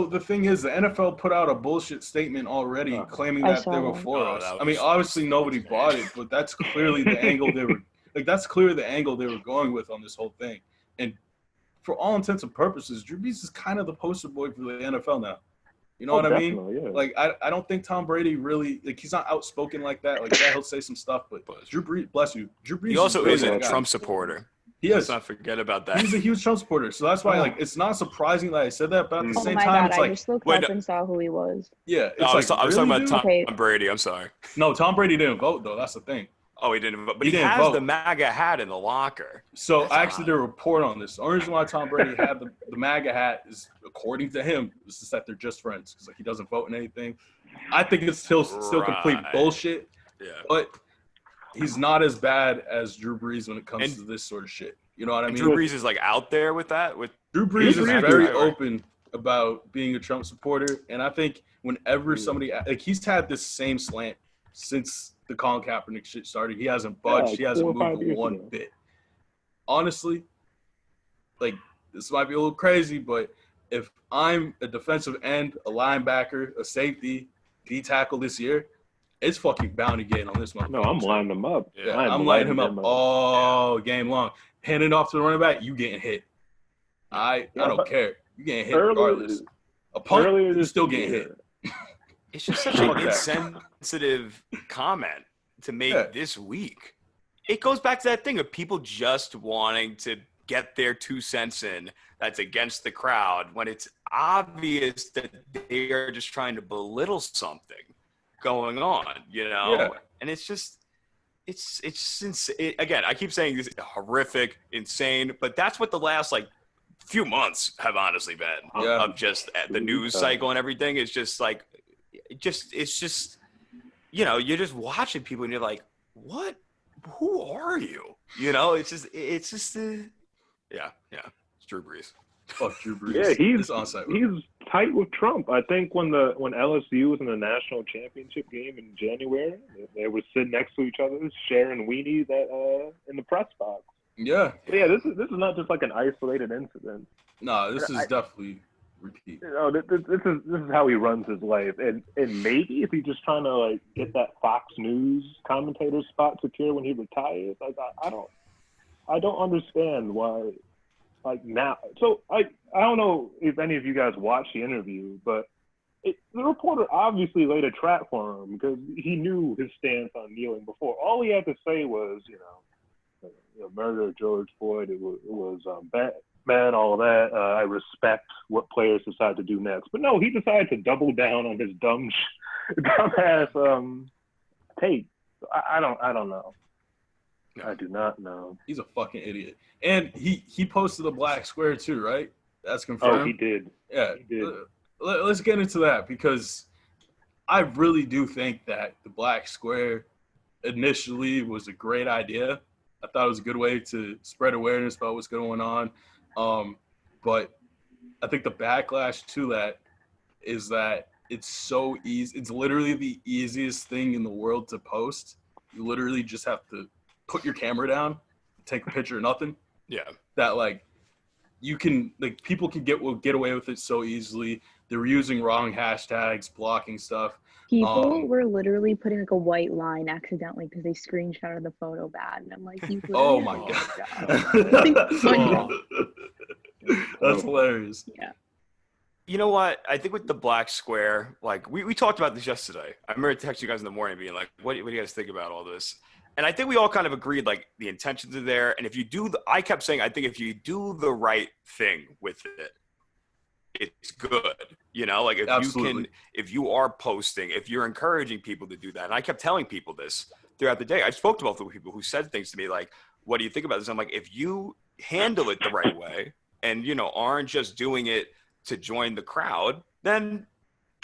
the thing is, the NFL put out a bullshit statement already claiming that they were for us. I mean, obviously nobody bought it, but that's clearly the angle they were going with on this whole thing. And for all intents and purposes, Drew Brees is kind of the poster boy for the NFL now. You know what I mean? Yeah. Like, I don't think Tom Brady really, like, he's not outspoken like that. Like, yeah, he'll say some stuff, but Drew Brees, bless you. Drew Brees. He also is a Trump supporter. Let's not forget about that. He's a huge Trump supporter, so that's why like it's not surprising that I said that. But at the same time, God, it's I like just looked up and saw who he was. Yeah, it's I was talking about Tom Brady. I'm sorry. No, Tom Brady didn't vote though. That's the thing. Oh, he didn't vote, but he has the MAGA hat in the locker. So I actually did a report on this. The only reason why Tom Brady had the MAGA hat is, according to him, is just that they're just friends because like he doesn't vote in anything. I think it's still complete bullshit. Yeah, but he's not as bad as Drew Brees when it comes to this sort of shit. You know what I mean? Drew Brees is like out there with that. Drew Brees is very open about being a Trump supporter, and I think whenever somebody like he's had this same slant since the Colin Kaepernick shit started. He hasn't budged. He hasn't moved one bit. Honestly, like this might be a little crazy, but if I'm a defensive end, a linebacker, a safety, D tackle this year, it's fucking bound to get on this one. No, I'm lining them up. Yeah, I'm lining him up all game long. Handing off to the running back, you getting hit. I don't care. You getting hit regardless. A punt, you're still getting hit. It's just such an insensitive comment to make this week. It goes back to that thing of people just wanting to get their 2 cents in that's against the crowd when it's obvious that they are just trying to belittle something going on, you know? Yeah. And it's just, again, I keep saying this is horrific, insane, but that's what the last like few months have honestly been of just the news cycle and everything. It's just like, it's just, you know, you're just watching people and you're like, what? Who are you? You know, it's just, it's Drew Brees. Fuck Drew Brees. Yeah, he's tight with Trump. I think when LSU was in the national championship game in January, they were sitting next to each other, sharing weenies in the press box. Yeah. But yeah, this is not just like an isolated incident. No, this is definitely repeat. You know, this is how he runs his life, and maybe if he's just trying to like get that Fox News commentator spot secure when he retires, like I don't understand why. Like now, so I don't know if any of you guys watched the interview, but the reporter obviously laid a trap for him because he knew his stance on kneeling before. All he had to say was, you know, murder of George Floyd. It was bad, all of that. I respect what players decide to do next, but no, he decided to double down on his dumbass take. I don't know. No. I do not know. He's a fucking idiot. And he posted a black square too, right? That's confirmed. Oh, he did. Yeah. He did. Let's get into that because I really do think that the black square initially was a great idea. I thought it was a good way to spread awareness about what's going on. But I think the backlash to that is that it's so easy. It's literally the easiest thing in the world to post. You literally just have to put your camera down, take a picture of nothing. Yeah. That like you can like people can get away with it so easily. They're using wrong hashtags, blocking stuff. People were literally putting like a white line accidentally because they screenshotted the photo bad, and I'm like, you oh my god. That's hilarious. Yeah. You know what? I think with the black square, like we talked about this yesterday. I remember texting you guys in the morning being like, what do you guys think about all this? And I think we all kind of agreed, like, the intentions are there. And if you do I kept saying, I think if you do the right thing with it, it's good. You know, like if you are posting, if you're encouraging people to do that. And I kept telling people this throughout the day. I spoke to both of the people who said things to me like, what do you think about this? I'm like, if you handle it the right way and, you know, aren't just doing it to join the crowd, then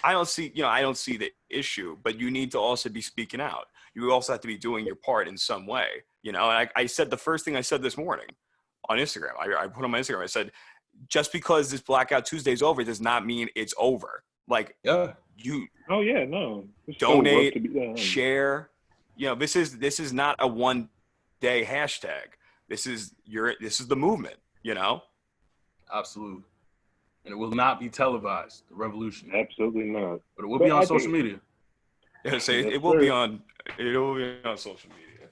I don't see the issue, but you need to also be speaking out. You also have to be doing your part in some way, you know? And I said the first thing I said this morning on Instagram, I put on my Instagram, I said, just because this Blackout Tuesday is over does not mean it's over. Like, donate, share, you know, this is not a one day hashtag. This is the movement, you know? Absolutely. And it will not be televised, the revolution. Absolutely not. But it will be on social media. Yeah, it will be on social media.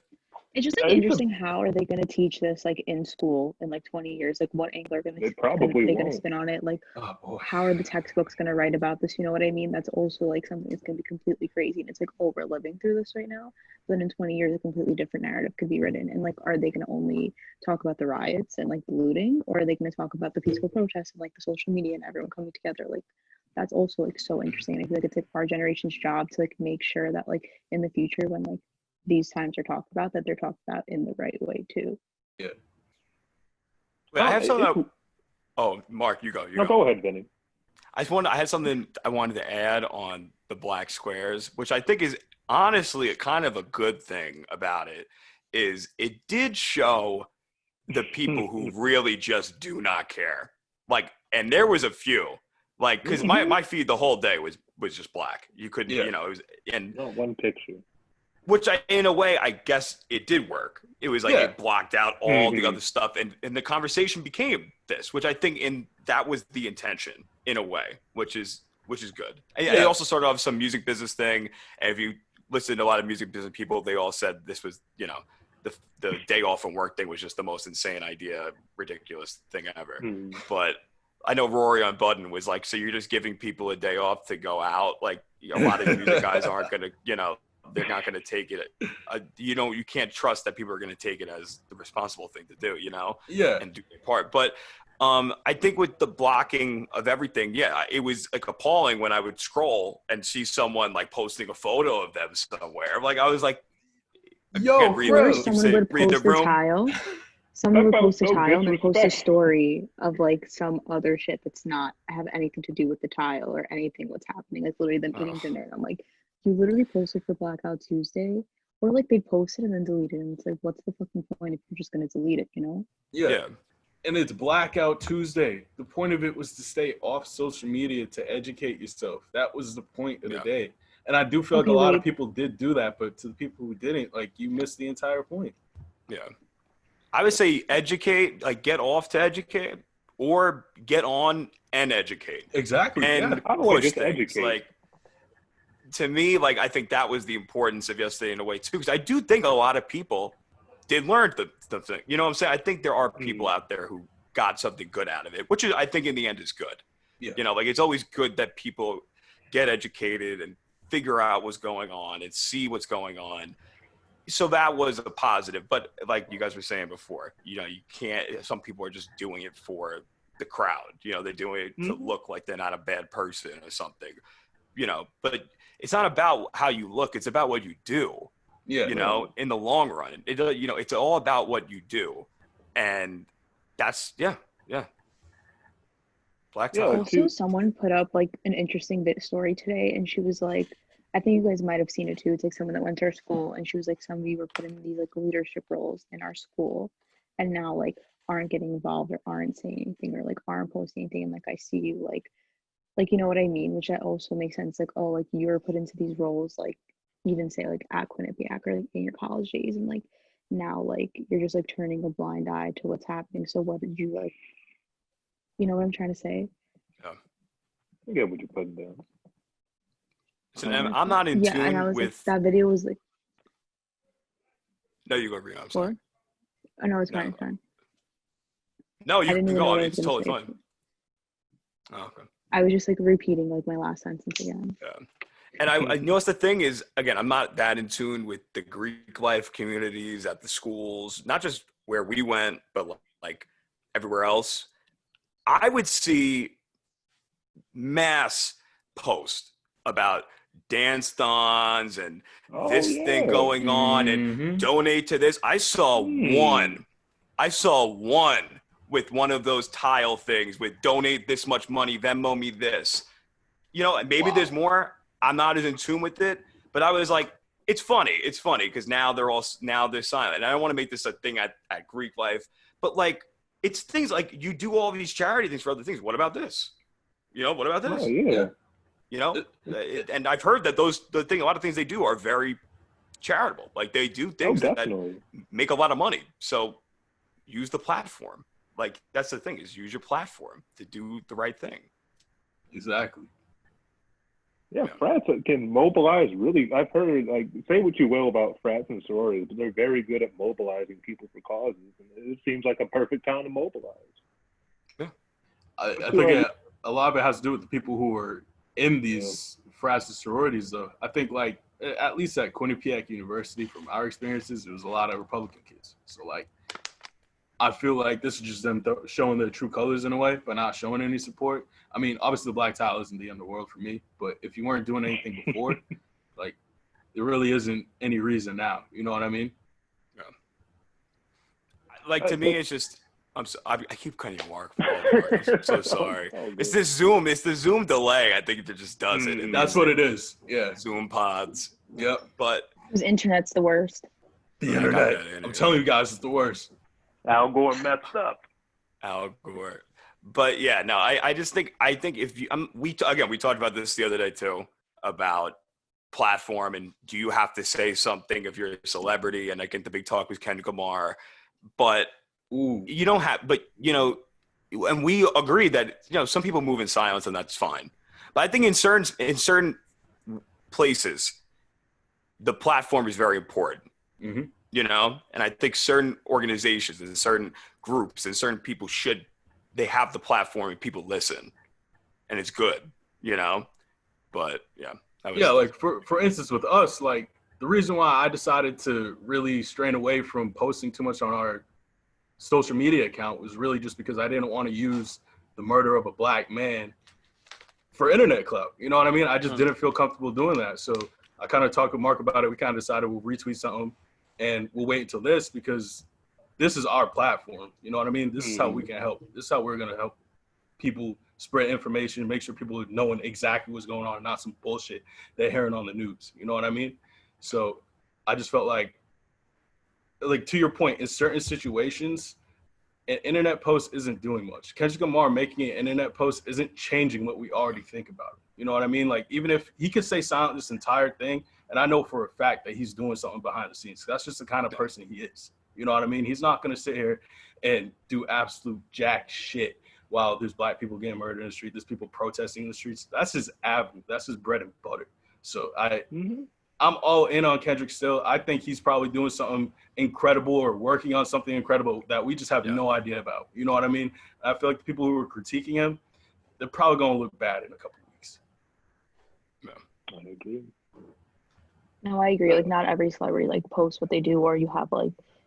It's just like interesting. How are they going to teach this like in school in like 20 years? Like what angle are going to spin on it? Like how are the textbooks going to write about this? You know what I mean? That's also like something that's going to be completely crazy. And it's like, oh, we're living through this right now. But then in 20 years, a completely different narrative could be written. And like, are they going to only talk about the riots and like the looting, or are they going to talk about the peaceful protests and like the social media and everyone coming together? Like that's also like so interesting. And I feel like it's like our generation's job to like make sure that like in the future when like these times are talked about, that they're talked about in the right way too. Yeah. Wait, I have something. Oh, Mark, you go. Go ahead, Benny. I had something I wanted to add on the black squares, which I think is honestly a kind of a good thing about it. Is it did show the people who really just do not care. Like, and there was a few. Like, because my feed the whole day was just black. You couldn't, it was, and not one picture. Which in a way, I guess it did work. It was like it blocked out all the other stuff, and the conversation became this, which I think that was the intention in a way, which is good. I also started off some music business thing, and if you listen to a lot of music business people, they all said this was, the day off from work thing was just the most insane idea, ridiculous thing ever. But I know Rory on Budden was like, so you're just giving people a day off to go out? Like, a lot of music guys aren't going to, they're not going to take it. You can't trust that people are going to take it as the responsible thing to do, and do their part. But I think with the blocking of everything, it was like appalling when I would scroll and see someone like posting a photo of them somewhere. Like, I was like, someone would post a tile. Someone would post a tile and then post a story of like some other shit that's not have anything to do with the tile or anything what's happening. Like literally them eating dinner. And I'm like, you literally posted for Blackout Tuesday, or like they posted and then deleted, and it's like, what's the fucking point if you're just gonna delete it, Yeah. And it's Blackout Tuesday. The point of it was to stay off social media, to educate yourself. That was the point of the day. And I do feel like a lot of people did do that, but to the people who didn't, like, you missed the entire point. Yeah. I would say educate, like get off to educate, or get on and educate. Exactly. And push things. Like, to me, like, I think that was the importance of yesterday in a way too, because I do think a lot of people did learn the thing. You know what I'm saying? I think there are people out there who got something good out of it, which is, I think in the end is good. Yeah. Like, it's always good that people get educated and figure out what's going on and see what's going on. So that was a positive. But like you guys were saying before, you can't, some people are just doing it for the crowd. They're doing it to look like they're not a bad person or something, but it's not about how you look. It's about what you do, in the long run. It's all about what you do. And that's, black tie. Also, someone put up like an interesting story today, and she was like, I think you guys might have seen it too. It's like someone that went to our school, and she was like, some of you were put in these like leadership roles in our school, and now like aren't getting involved or aren't saying anything or like aren't posting anything. And like, I see you like, you know what I mean? Which that also makes sense. Like, oh, like you were put into these roles, like even say like at Quinnipiac or like in your college days, and like now like you're just like turning a blind eye to what's happening. So what did you like? You know what I'm trying to say? Yeah. I get what you're putting down. So I'm not in tune and I was with like, that video was like. No, you go, Rena. I'm sorry. Oh no, it's fine. It's fine. No, you can go on. It's totally fine. Oh, okay. I was just like repeating like my last sentence again. Yeah. And I noticed the thing is, again, I'm not that in tune with the Greek life communities at the schools, not just where we went, but like everywhere else. I would see mass posts about dance-thons and this thing going on and donate to this. I saw one with one of those tile things with donate this much money, Venmo me this. Maybe there's more. I'm not as in tune with it, but I was like, it's funny. It's funny because now they're silent. And I don't want to make this a thing at Greek life, but like, it's things like you do all these charity things for other things. What about this? What about this? Oh, yeah. And I've heard that a lot of things they do are very charitable. Like they do things that make a lot of money. So use the platform. Like that's the thing, is use your platform to do the right thing. Exactly. Yeah, frats can mobilize really. I've heard, like, say what you will about frats and sororities, but they're very good at mobilizing people for causes. And it seems like a perfect time to mobilize. Yeah. I think a lot of it has to do with the people who are in these frats and sororities, though. I think, like, at least at Quinnipiac University, from our experiences, it was a lot of Republican kids. So, like, I feel like this is just them showing their true colors in a way, but not showing any support. I mean, obviously the black tile isn't the end of the world for me, but if you weren't doing anything before, like, there really isn't any reason now. You know what I mean? Yeah. Like, to me, it's just I keep cutting you, Mark. I'm so sorry. It's the Zoom delay. I think it just does it. That's what it is. Yeah. Zoom pods. Yep. But Because internet's the worst. The internet. I'm telling you guys, it's the worst. Al Gore messed up. Al Gore. But yeah, no, I think if you we talked about this the other day too, about platform and do you have to say something if you're a celebrity? And I think the big talk was Kendrick Lamar, but you don't have. But and we agree that some people move in silence and that's fine. But I think in certain places, the platform is very important. Mm-hmm. And I think certain organizations and certain groups and certain people they have the platform and people listen, and it's good, But yeah, like for instance with us, like the reason why I decided to really strain away from posting too much on our social media account was really just because I didn't want to use the murder of a black man for internet clout. You know what I mean? I just didn't feel comfortable doing that. So I kind of talked with Mark about it. We kind of decided we'll retweet something. And we'll wait until this because this is our platform. You know what I mean? This is how we can help. This is how we're going to help people spread information, make sure people are knowing exactly what's going on, not some bullshit they're hearing on the news. You know what I mean? So I just felt like to your point, in certain situations, an internet post isn't doing much. Kendrick Lamar making an internet post isn't changing what we already think about it. You know what I mean? Like, even if he could stay silent this entire thing, and I know for a fact that he's doing something behind the scenes. That's just the kind of person he is. You know what I mean? He's not going to sit here and do absolute jack shit while there's black people getting murdered in the street. There's people protesting in the streets. That's his avenue. That's his bread and butter. So I'm all in on Kendrick still. I think he's probably doing something incredible or working on something incredible that we just have no idea about. You know what I mean? I feel like the people who are critiquing him, they're probably going to look bad in a couple of weeks. Yeah, I agree. No, I agree. Like, not every celebrity posts what they do, or you have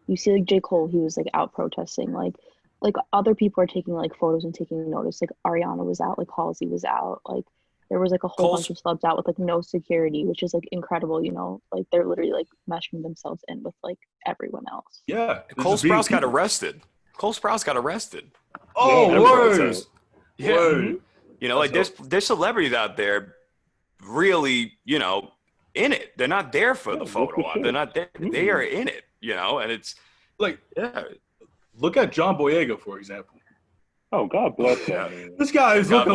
you see J. Cole, he was out protesting. Like other people are taking photos and taking notice. Like Ariana was out, Halsey was out. There was a whole bunch of celebs out with no security, which is incredible. They're literally meshing themselves in with everyone else. Yeah, Cole Sprouse got arrested. Oh, word! Yeah, word. There's celebrities out there, really, in it. They're not there for the photo op. They're not there. They are in it, and it's look at John Boyega, for example. Oh, God bless him. This guy is looking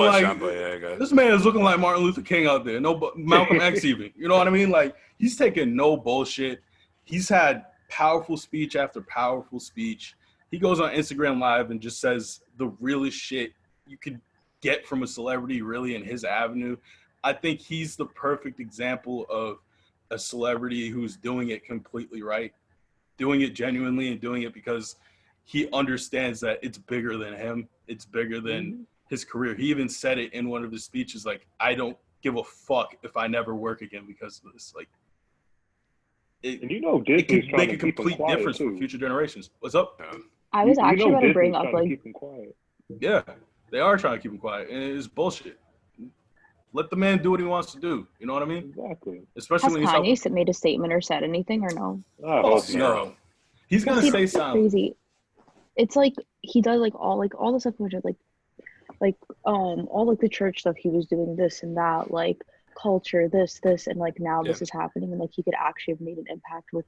this man is looking like Martin Luther King out there. No, Malcolm X even. You know what I mean? He's taking no bullshit. He's had powerful speech after powerful speech. He goes on Instagram Live and just says the realest shit you could get from a celebrity, really, in his avenue. I think he's the perfect example of a celebrity who's doing it completely right, doing it genuinely, and doing it because he understands that it's bigger than him. It's bigger than his career. He even said it in one of his speeches, I don't give a fuck if I never work again because of this. It can make a complete difference for future generations. What's up? I was actually about to bring up keep him quiet. Yeah, they are trying to keep him quiet, and it's bullshit. Let the man do what he wants to do. You know what I mean? Exactly. Especially when Kanye made a statement or said anything or no? No. He's gonna stay silent. Crazy. It's he does all the stuff which is all the church stuff he was doing, this and that, culture, this and now this is happening, and he could actually have made an impact with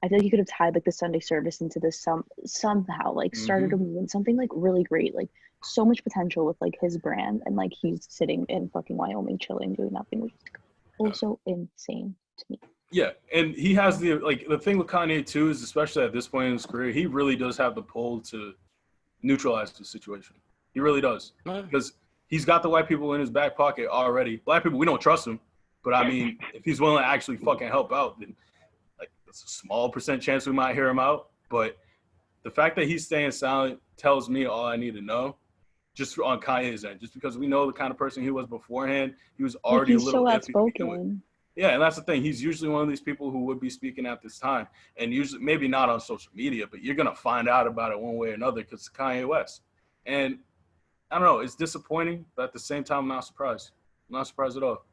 I feel like he could have tied the Sunday service into this somehow started a movement, something really great, so much potential with his brand, and he's sitting in fucking Wyoming chilling doing nothing, which is also insane to me. Yeah, and he has the thing with Kanye too is, especially at this point in his career, he really does have the pull to neutralize the situation. He really does, because he's got the white people in his back pocket already. Black people, we don't trust him. But I mean, if he's willing to actually fucking help out, then like it's a small % chance we might hear him out. But the fact that he's staying silent tells me all I need to know. Just on Kanye's end, just because we know the kind of person he was beforehand, he was already a little iffy to begin with. Yeah, and that's the thing. He's usually one of these people who would be speaking at this time, and usually maybe not on social media, but you're gonna find out about it one way or another because it's Kanye West. And I don't know, it's disappointing, but at the same time, I'm not surprised. I'm not surprised at all.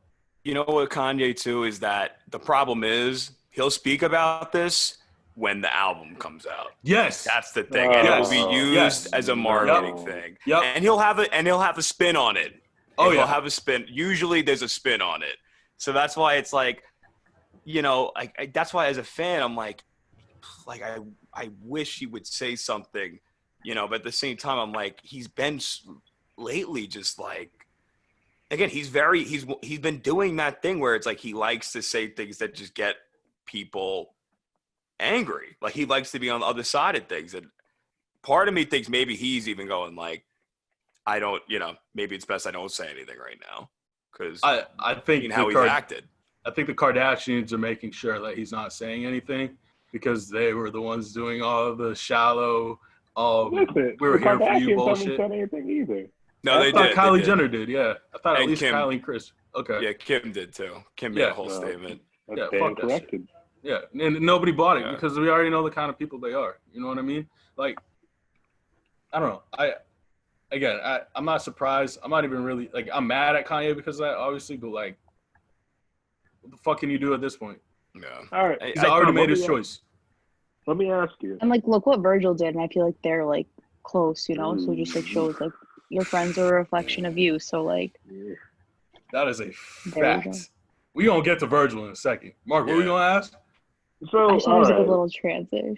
You know what, Kanye too, is that the problem is he'll speak about this when the album comes out. Yes, that's the thing, and it will be used as a marketing thing. Yep. And he'll have a spin on it. He'll have a spin. Usually, there's a spin on it. So that's why it's like, you know, that's why as a fan, I'm like I wish he would say something, you know. But at the same time, I'm like, he's been lately just like, again, he's been doing that thing where it's like he likes to say things that just get people angry. Like he likes to be on the other side of things. And part of me thinks maybe he's even going like, I don't, you know, maybe it's best I don't say anything right now. Because I think how he's acted. I think the Kardashians are making sure that he's not saying anything because they were the ones doing all the shallow, we were here for you bullshit. Said anything either. No, they thought did. Kylie Jenner did, yeah. I thought at least Kim, Kylie and Chris. Okay. Yeah, Kim did too. Kim made a whole statement. Yeah, fuck that shit. Yeah, and nobody bought it because we already know the kind of people they are. You know what I mean? Like, I don't know. I'm not surprised. I'm not even really like I'm mad at Kanye because of that, obviously, but like, what the fuck can you do at this point? Yeah. All right. He's already made his choice. Let me ask you. And like, look what Virgil did, and I feel like they're like close, you know. So it just like shows like your friends are a reflection of you. So like, that is a fact. We gonna get to Virgil in a second. Mark, what were we gonna ask? So I thought it was a good little transition.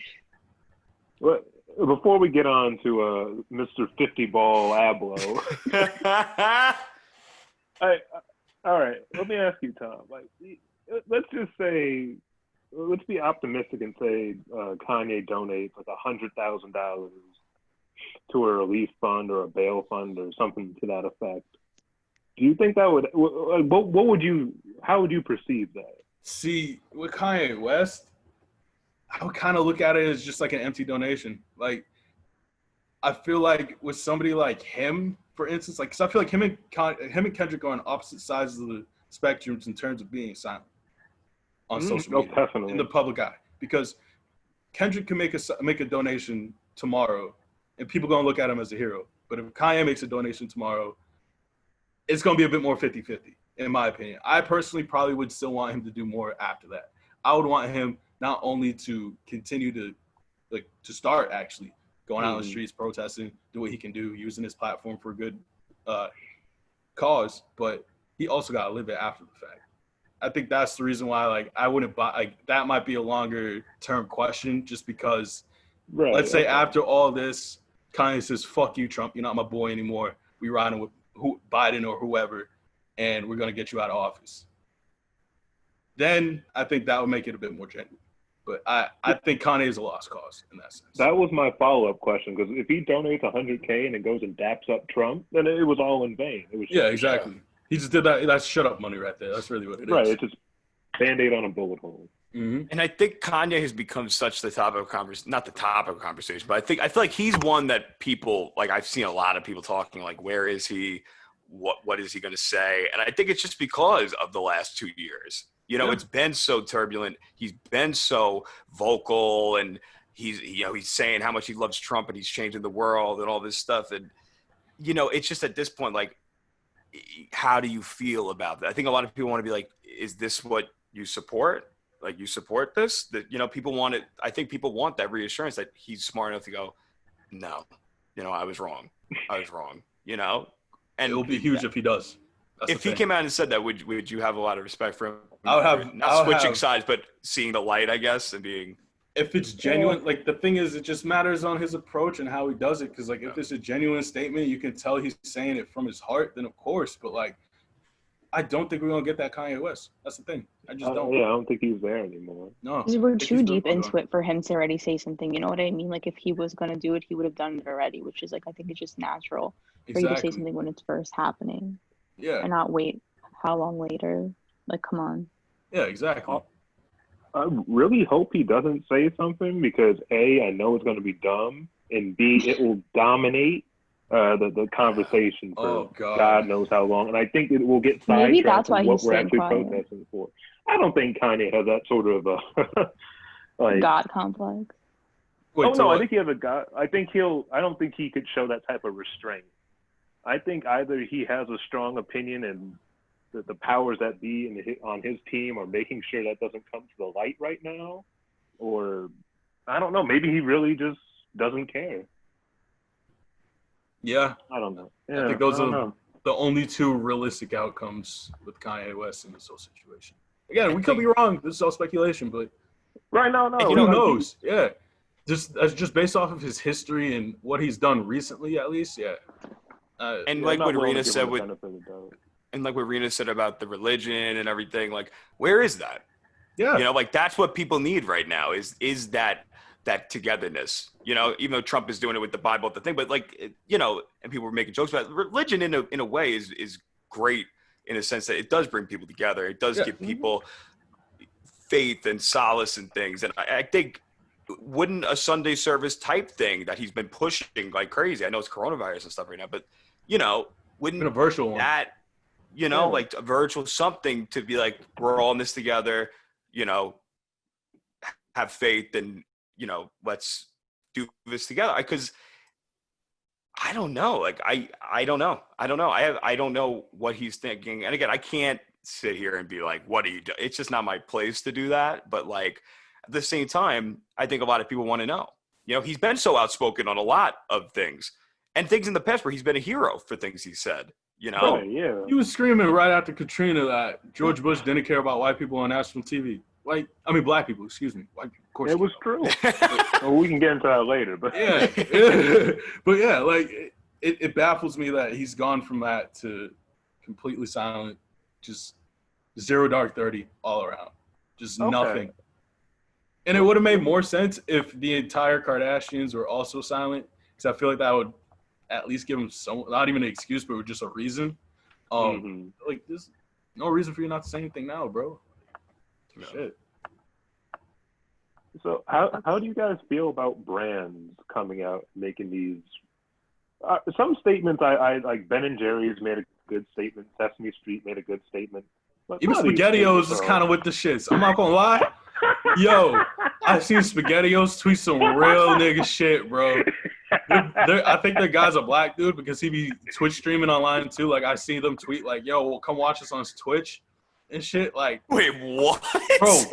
Well, before we get on to Mr. 50 Ball Abloh, all right. Let me ask you, Tom. Like, let's just say, let's be optimistic and say Kanye donates like $100,000 to a relief fund or a bail fund or something to that effect. Do you think that would? How would you perceive that? See, with Kanye West, I would kind of look at it as just like an empty donation. Like, I feel like with somebody like him, for instance, like, cause I feel like him and Kendrick are on opposite sides of the spectrums in terms of being silent on social media, definitely. In the public eye. Because Kendrick can make a donation tomorrow, and people gonna look at him as a hero. But if Kanye makes a donation tomorrow, it's gonna be a bit more 50-50, in my opinion. I personally probably would still want him to do more after that. I would want him not only to continue to start actually going out on the streets, protesting, do what he can do, using his platform for a good cause, but he also got to live it after the fact. I think that's the reason why, like, I wouldn't buy, like, that might be a longer term question just because, let's say after all this, Kanye says, fuck you, Trump, you're not my boy anymore. We riding with Biden or whoever, and we're going to get you out of office. Then I think that would make it a bit more genuine. But I think Kanye is a lost cause in that sense. That was my follow-up question, because if he donates $100K and it goes and daps up Trump, then it was all in vain. It was exactly. He just did that. That's shut up money right there. That's really what it is. Right. It's just Band-Aid on a bullet hole. Mm-hmm. And I think Kanye has become such the topic of conversation, not the topic of conversation, but I feel like he's one that people, like, I've seen a lot of people talking, like, where is he? What is he going to say? And I think it's just because of the last 2 years. You know, it's been so turbulent. He's been so vocal, and he's saying how much he loves Trump and he's changing the world and all this stuff. And, you know, it's just at this point, like, how do you feel about that? I think a lot of people want to be like, is this what you support? Like, you support this? That, you know, people want it. I think people want that reassurance that he's smart enough to go, no, you know, I was wrong, you know? And it will be huge if he does. That's if he came out and said that, would you have a lot of respect for him? I would have not switching sides, but seeing the light, I guess, and being. If it's genuine, like, the thing is, it just matters on his approach and how he does it. Because, like, if it's a genuine statement, you can tell he's saying it from his heart. Then of course, but like, I don't think we're gonna get that Kanye West. That's the thing. I just don't. Yeah, I don't think he's there anymore. No, because we're too deep into it for him to already say something. You know what I mean? Like, if he was gonna do it, he would have done it already. Which is, like, I think it's just natural for you to say something when it's first happening. Yeah. And not wait how long later. Like, come on. Yeah, exactly. I really hope he doesn't say something because A, I know it's going to be dumb, and B, it will dominate the conversation for God knows how long. And I think it will get Maybe sidetracked that's why from what he's we're staying actually quiet. protesting for. I don't think Kanye has that sort of like God complex. Wait, no, I think he has a God. I don't think he could show that type of restraint. I think either he has a strong opinion and the powers that be on his team are making sure that doesn't come to the light right now, or I don't know. Maybe he really just doesn't care. Yeah, I don't know. Yeah, I think those are the only two realistic outcomes with Kanye West in this whole situation. Again, we could be wrong. This is all speculation, but right now, no. Who knows? Yeah, just based off of his history and what he's done recently, at least. Yeah. And like what Rena said about the religion and everything, like where is that? Yeah. You know, like that's what people need right now is that togetherness. You know, even though Trump is doing it with the Bible, the thing, but like you know, and people were making jokes about it. Religion in a way is great in a sense that it does bring people together. It does give people faith and solace and things. And I think wouldn't a Sunday service type thing that he's been pushing like crazy. I know it's coronavirus and stuff right now, but you know, wouldn't a virtual one. That, you know, like a virtual something to be like, we're all in this together, you know, have faith and, you know, let's do this together. Because I don't know. Like, I don't know. I don't know what he's thinking. And again, I can't sit here and be like, what do you do? It's just not my place to do that. But like, at the same time, I think a lot of people want to know. You know, he's been so outspoken on a lot of things. And things in the past where he's been a hero for things he said, you know? He was screaming right after Katrina that George Bush didn't care about white people on national TV. Like, I mean, black people, excuse me. White people, of course. It was true. Well, we can get into that later. But yeah. But yeah, like, it baffles me that he's gone from that to completely silent, just 0 dark 30 all around. Just nothing. And it would have made more sense if the entire Kardashians were also silent, because I feel like that would at least give him some, not even an excuse, but just a reason. Like, there's no reason for you not to say anything now, bro. No. Shit. So how do you guys feel about brands coming out making these? Some statements I like. Ben and Jerry's made a good statement. Sesame Street made a good statement. But even SpaghettiOs is kind of with the shits. I'm not gonna lie. Yo, I've seen SpaghettiOs tweet some real nigga shit, bro. I think the guy's a black dude because he be Twitch streaming online too. Like, I see them tweet like, yo, well, come watch us on Twitch and shit. Like, wait, what?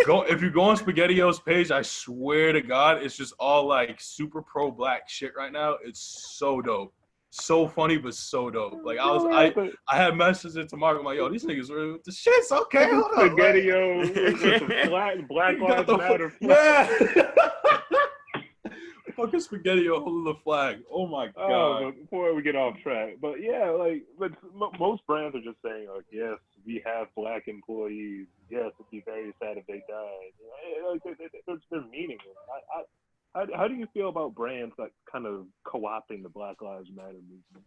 Bro, if you go on SpaghettiOs page, I swear to God, it's just all like super pro black shit right now. It's so dope. So funny, but so dope. Like, I had messages to Mark. I'm like, yo, these niggas are with the shits. Okay, hold on. SpaghettiOs, Black Lives Matter flag. Yeah. Fucking SpaghettiO holding the flag. Oh my God. Before we get off track, but yeah, like, but most brands are just saying, like, yes, we have black employees. Yes, it'd be very sad if they died. They're meaningless. How do you feel about brands that kind of co-opting the Black Lives Matter movement?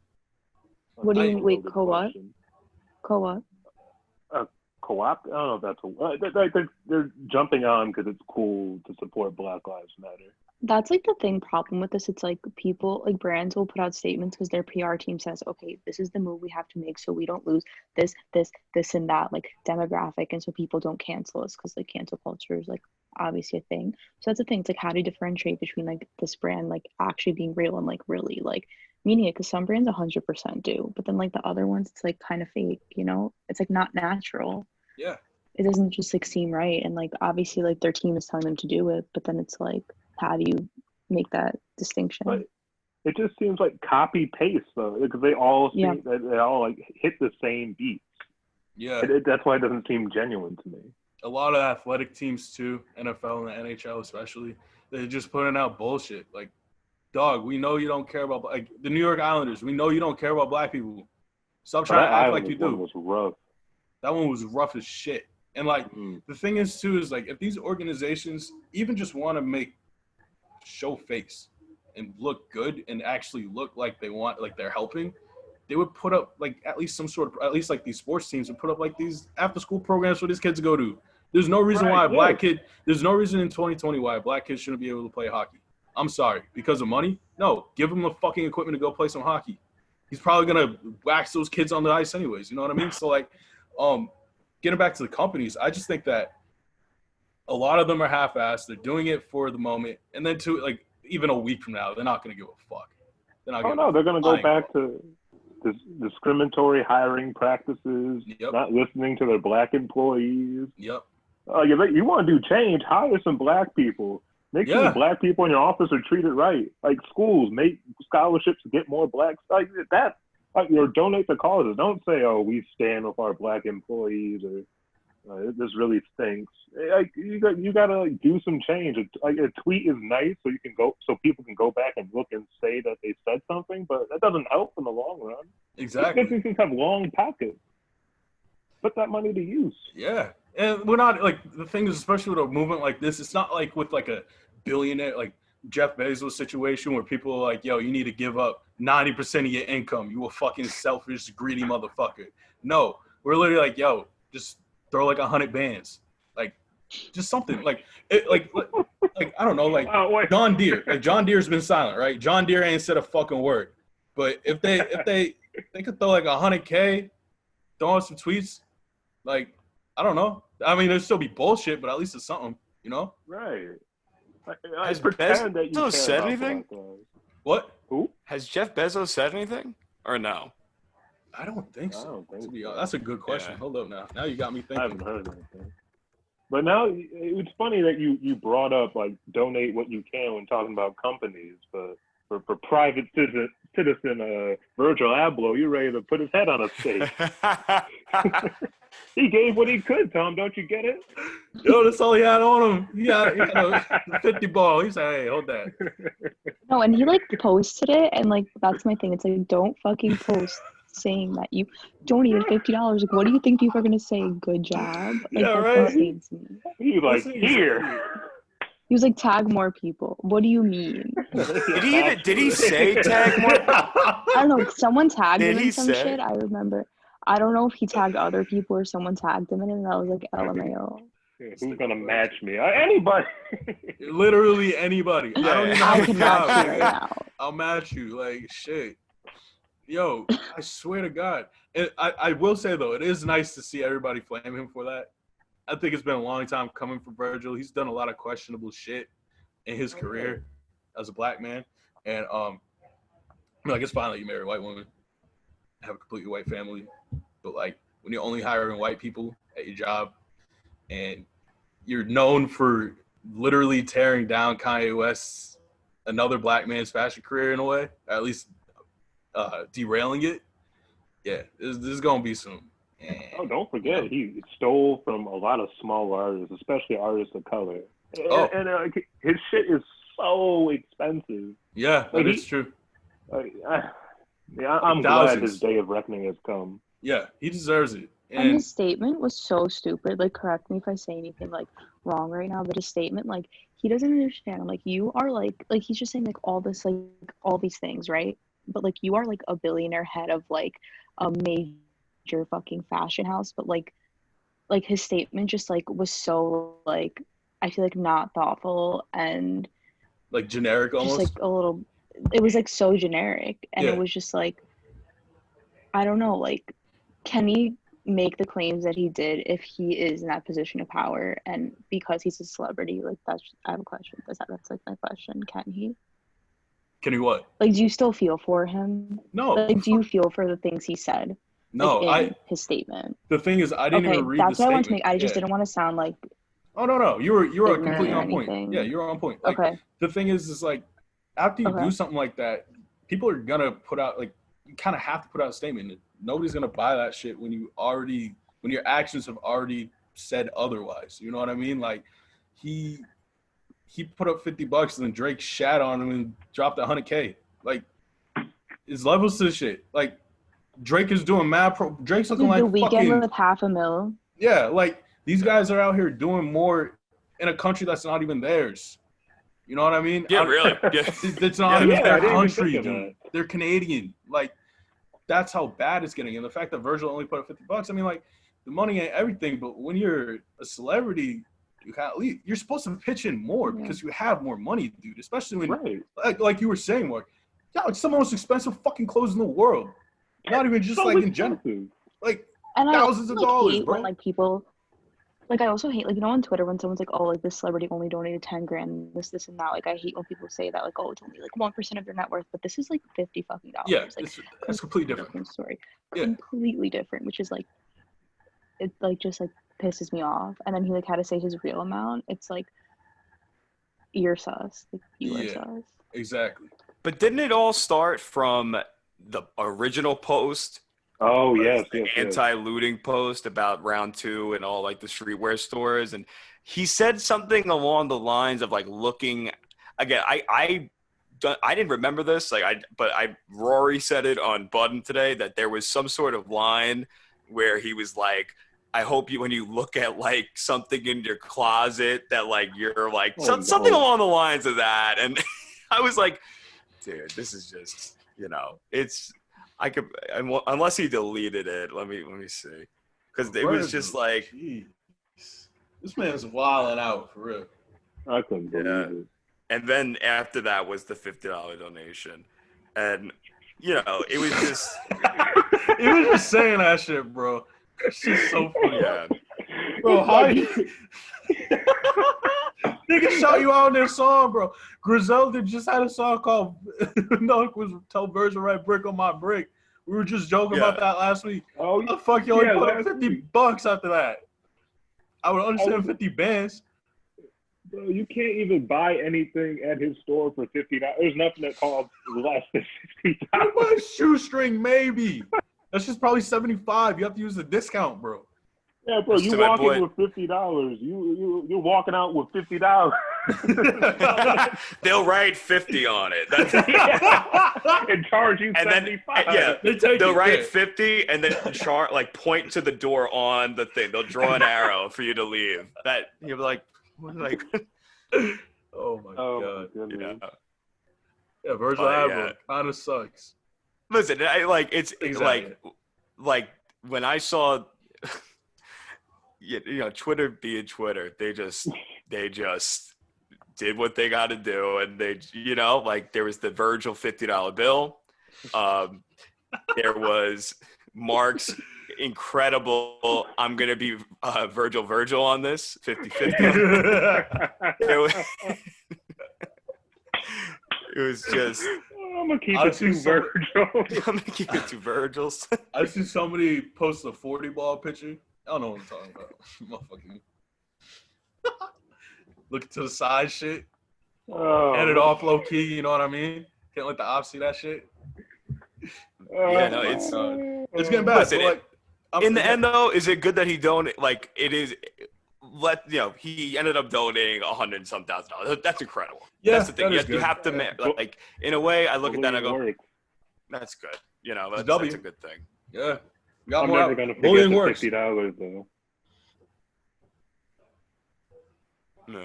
What do you mean? Wait, co-what? Co-what? Co-opt? I don't know if that's they're jumping on because it's cool to support Black Lives Matter. That's like the problem with this. It's like people, like brands will put out statements because their PR team says, okay, this is the move we have to make so we don't lose this and that, like, demographic, and so people don't cancel us, because like cancel culture is like obviously a thing. So that's the thing. It's like, how do you differentiate between like this brand like actually being real and like really like meaning it? Because some brands 100% do, but then like the other ones, it's like kind of fake, you know? It's like not natural. Yeah. It doesn't just like seem right. And like obviously like their team is telling them to do it, but then it's like, how do you make that distinction? But it just seems like copy paste though, because they all they all like hit the same beats. Yeah, that's why it doesn't seem genuine to me. A lot of athletic teams too, NFL and the NHL especially, they're just putting out bullshit. Like, dog, we know you don't care about, like, the New York Islanders. We know you don't care about black people. Stop trying to act like you do. That one was rough. That one was rough as shit. And like the thing is too is like, if these organizations even just want to show face and look good and actually look like they want, like they're helping, they would put up like at least some sort of, at least like these sports teams would put up like these after school programs for these kids to go to. There's no reason why there's no reason in 2020 why a black kid shouldn't be able to play hockey. I'm sorry, because of money? No, give him the fucking equipment to go play some hockey. He's probably gonna wax those kids on the ice anyways. You know what I mean? So like, getting back to the companies, I just think that a lot of them are half-assed. They're doing it for the moment, and then to like even a week from now, they're not gonna give a fuck. They're gonna go back to discriminatory hiring practices, not listening to their black employees. Yep. You want to do change? Hire some black people. Make sure the black people in your office are treated right. Like schools, make scholarships to get more blacks. Like that. Like, or donate to causes. Don't say, "Oh, we stand with our black employees," or "This really stinks." Like you gotta like, do some change. Like a tweet is nice, so people can go back and look and say that they said something, but that doesn't help in the long run. Exactly. Businesses have long pockets. Put that money to use. Yeah. And we're not like the thing is, especially with a movement like this, it's not like with like a billionaire like Jeff Bezos situation where people are like, yo, you need to give up 90% of your income. You a fucking selfish, greedy motherfucker. No, we're literally like, yo, just throw like 100 bands, like just something like I don't know, like John Deere. Like John Deere's been silent, right? John Deere ain't said a fucking word. But if they could throw like 100K, throw on some tweets, like I don't know. I mean, there'll still be bullshit, but at least it's something, you know? Right. Has Bezos said anything? What? Who? Has Jeff Bezos said anything? Or no? I don't think so. I don't think so. That's a good question. Yeah. Hold up now. Now you got me thinking. I haven't heard anything. But now it's funny that you brought up like donate what you can when talking about companies, but for private citizen Virgil Abloh, you're ready to put his head on a stake. He gave what he could, Tom. Don't you get it? Yo, that's all he had on him. He had a 50 ball. He said, hey, hold that. No, and he like posted it, and like that's my thing. It's like, don't fucking post saying that you donated $50. Like, what do you think people are gonna say? Good job. Like, Yeah, that's insane to me. He's like, here. He was like, tag more people. What do you mean? Did he say tag more? I don't know. Someone tagged him in some say? shit. I remember. I don't know if he tagged other people or someone tagged him in it, and I was like, LMAO. Who's gonna match me? Anybody. Literally anybody. Yeah. I don't even I have can a match job. you right now. I'll match you. Like, shit. Yo, I swear to God. I will say, though, it is nice to see everybody flame him for that. I think it's been a long time coming for Virgil. He's done a lot of questionable shit in his career as a black man. And like, it's fine that you marry a white woman, have a completely white family. But, like, when you're only hiring white people at your job and you're known for literally tearing down Kanye West's, another black man's fashion career in a way, or at least derailing it, yeah, this is going to be some. Oh, don't forget, he stole from a lot of small artists, especially artists of color. And his shit is so expensive. Yeah, that is true. I'm glad his day of reckoning has come. Yeah, he deserves it. And his statement was so stupid. Like, correct me if I say anything like wrong right now, but his statement, like, he doesn't understand. I'm like, you are like he's just saying like all this, like all these things, right? But like, you are like a billionaire head of like a major fucking fashion house, but like his statement just like was so like, I feel like not thoughtful and like generic almost. Just like a little, it was like so generic, and it was just like, I don't know, like, can he make the claims that he did if he is in that position of power and because he's a celebrity? Like, I have a question. That's like my question. Can he what? Like, do you still feel for him? No. Like, do you feel for the things he said? No, like, in his statement. The thing is, I didn't even read that's the what statement. I want to make. I just didn't want to sound like. Oh no, you were completely on anything. point. Yeah, you were on point. Like, okay. The thing is like, after you do something like that, people are gonna put out, like, you kind of have to put out a statement. Nobody's gonna buy that shit when your actions have already said otherwise. You know what I mean? Like, he put up $50 and then Drake shat on him and dropped $100K. Like, it's levels to the shit. Like, Drake is doing Drake's looking like The Weeknd fucking, with $500,000. Yeah, like, these guys are out here doing more in a country that's not even theirs. You know what I mean? Yeah, really. Yeah. It's not even their country, even dude. They're Canadian. Like, that's how bad it's getting. And the fact that Virgil only put up $50, I mean, like, the money ain't everything, but when you're a celebrity, you're supposed to pitch in more because you have more money, dude. Especially when, like you were saying, Mark, it's some of the most expensive fucking clothes in the world. Not even just like in general, like thousands of dollars, bro. When, like, people, like, I also hate, like, on Twitter when someone's like, oh, like, this celebrity only donated 10 grand, this and that. Like, I hate when people say that, like, oh, it's only like 1% of their net worth, but this is like $50 fucking dollars. Yeah, like, that's completely different story. Completely different, which is like, it like just like pisses me off. And then he like had to say his real amount. It's like, you're sus. Like, you are sus. Exactly. But didn't it all start from the original post? Oh, yes. The anti-looting post about round 2 and all like the streetwear stores. And he said something along the lines of like looking again. I didn't remember this, but Rory said it on Button today that there was some sort of line where he was like, I hope you, when you look at like something in your closet that like you're like something along the lines of that. And I was like, dude, this is just, it's, unless he deleted it. Let me see. Cause it was just like, geez. This man's wilding out for real. I couldn't believe it. And then after that was the $50 donation. And it was just, he was just saying that shit, bro. It's just so funny. Yeah. Bro, how you nigga shout you out in their song, bro. Griselda just had a song called it was Tell Virgil Right Brick on My Brick. We were just joking about that last week. Oh, the fuck you only put up $50 after that? I would understand 50 bands. Bro, you can't even buy anything at his store for $50. There's nothing that costs less than $50. A shoestring, maybe. That's just probably $75. You have to use the discount, bro. Yeah, bro, you walk in with $50. You're walking out with $50. They'll write 50 on it. That's and charge you $75. They'll write 50 and then point to the door on the thing. They'll draw an arrow for you to leave. That you'll be like, oh my god. Yeah, Virgil Abloh kind of sucks. Listen, it's like when I saw, Twitter being Twitter, they just did what they got to do, and they, there was the Virgil $50 bill, there was Mark's incredible I'm gonna be Virgil on this 50-50. It was just, I'm gonna keep it to Virgil. I'm gonna keep it to Virgil's. I see somebody post a 40 ball picture. I don't know what I'm talking about. Motherfucking look to the side shit. Hand it off low key, you know what I mean? Can't let the ops see that shit. It's getting bad. Listen, in the end though, is it good that he donated? Like, it is. He ended up donating $100,000. That's incredible. Yeah, that's the thing. You have to, like, in a way, I look at that and I go, that's good. That's a good thing. Yeah. I'm never going to forget the $50 though. No.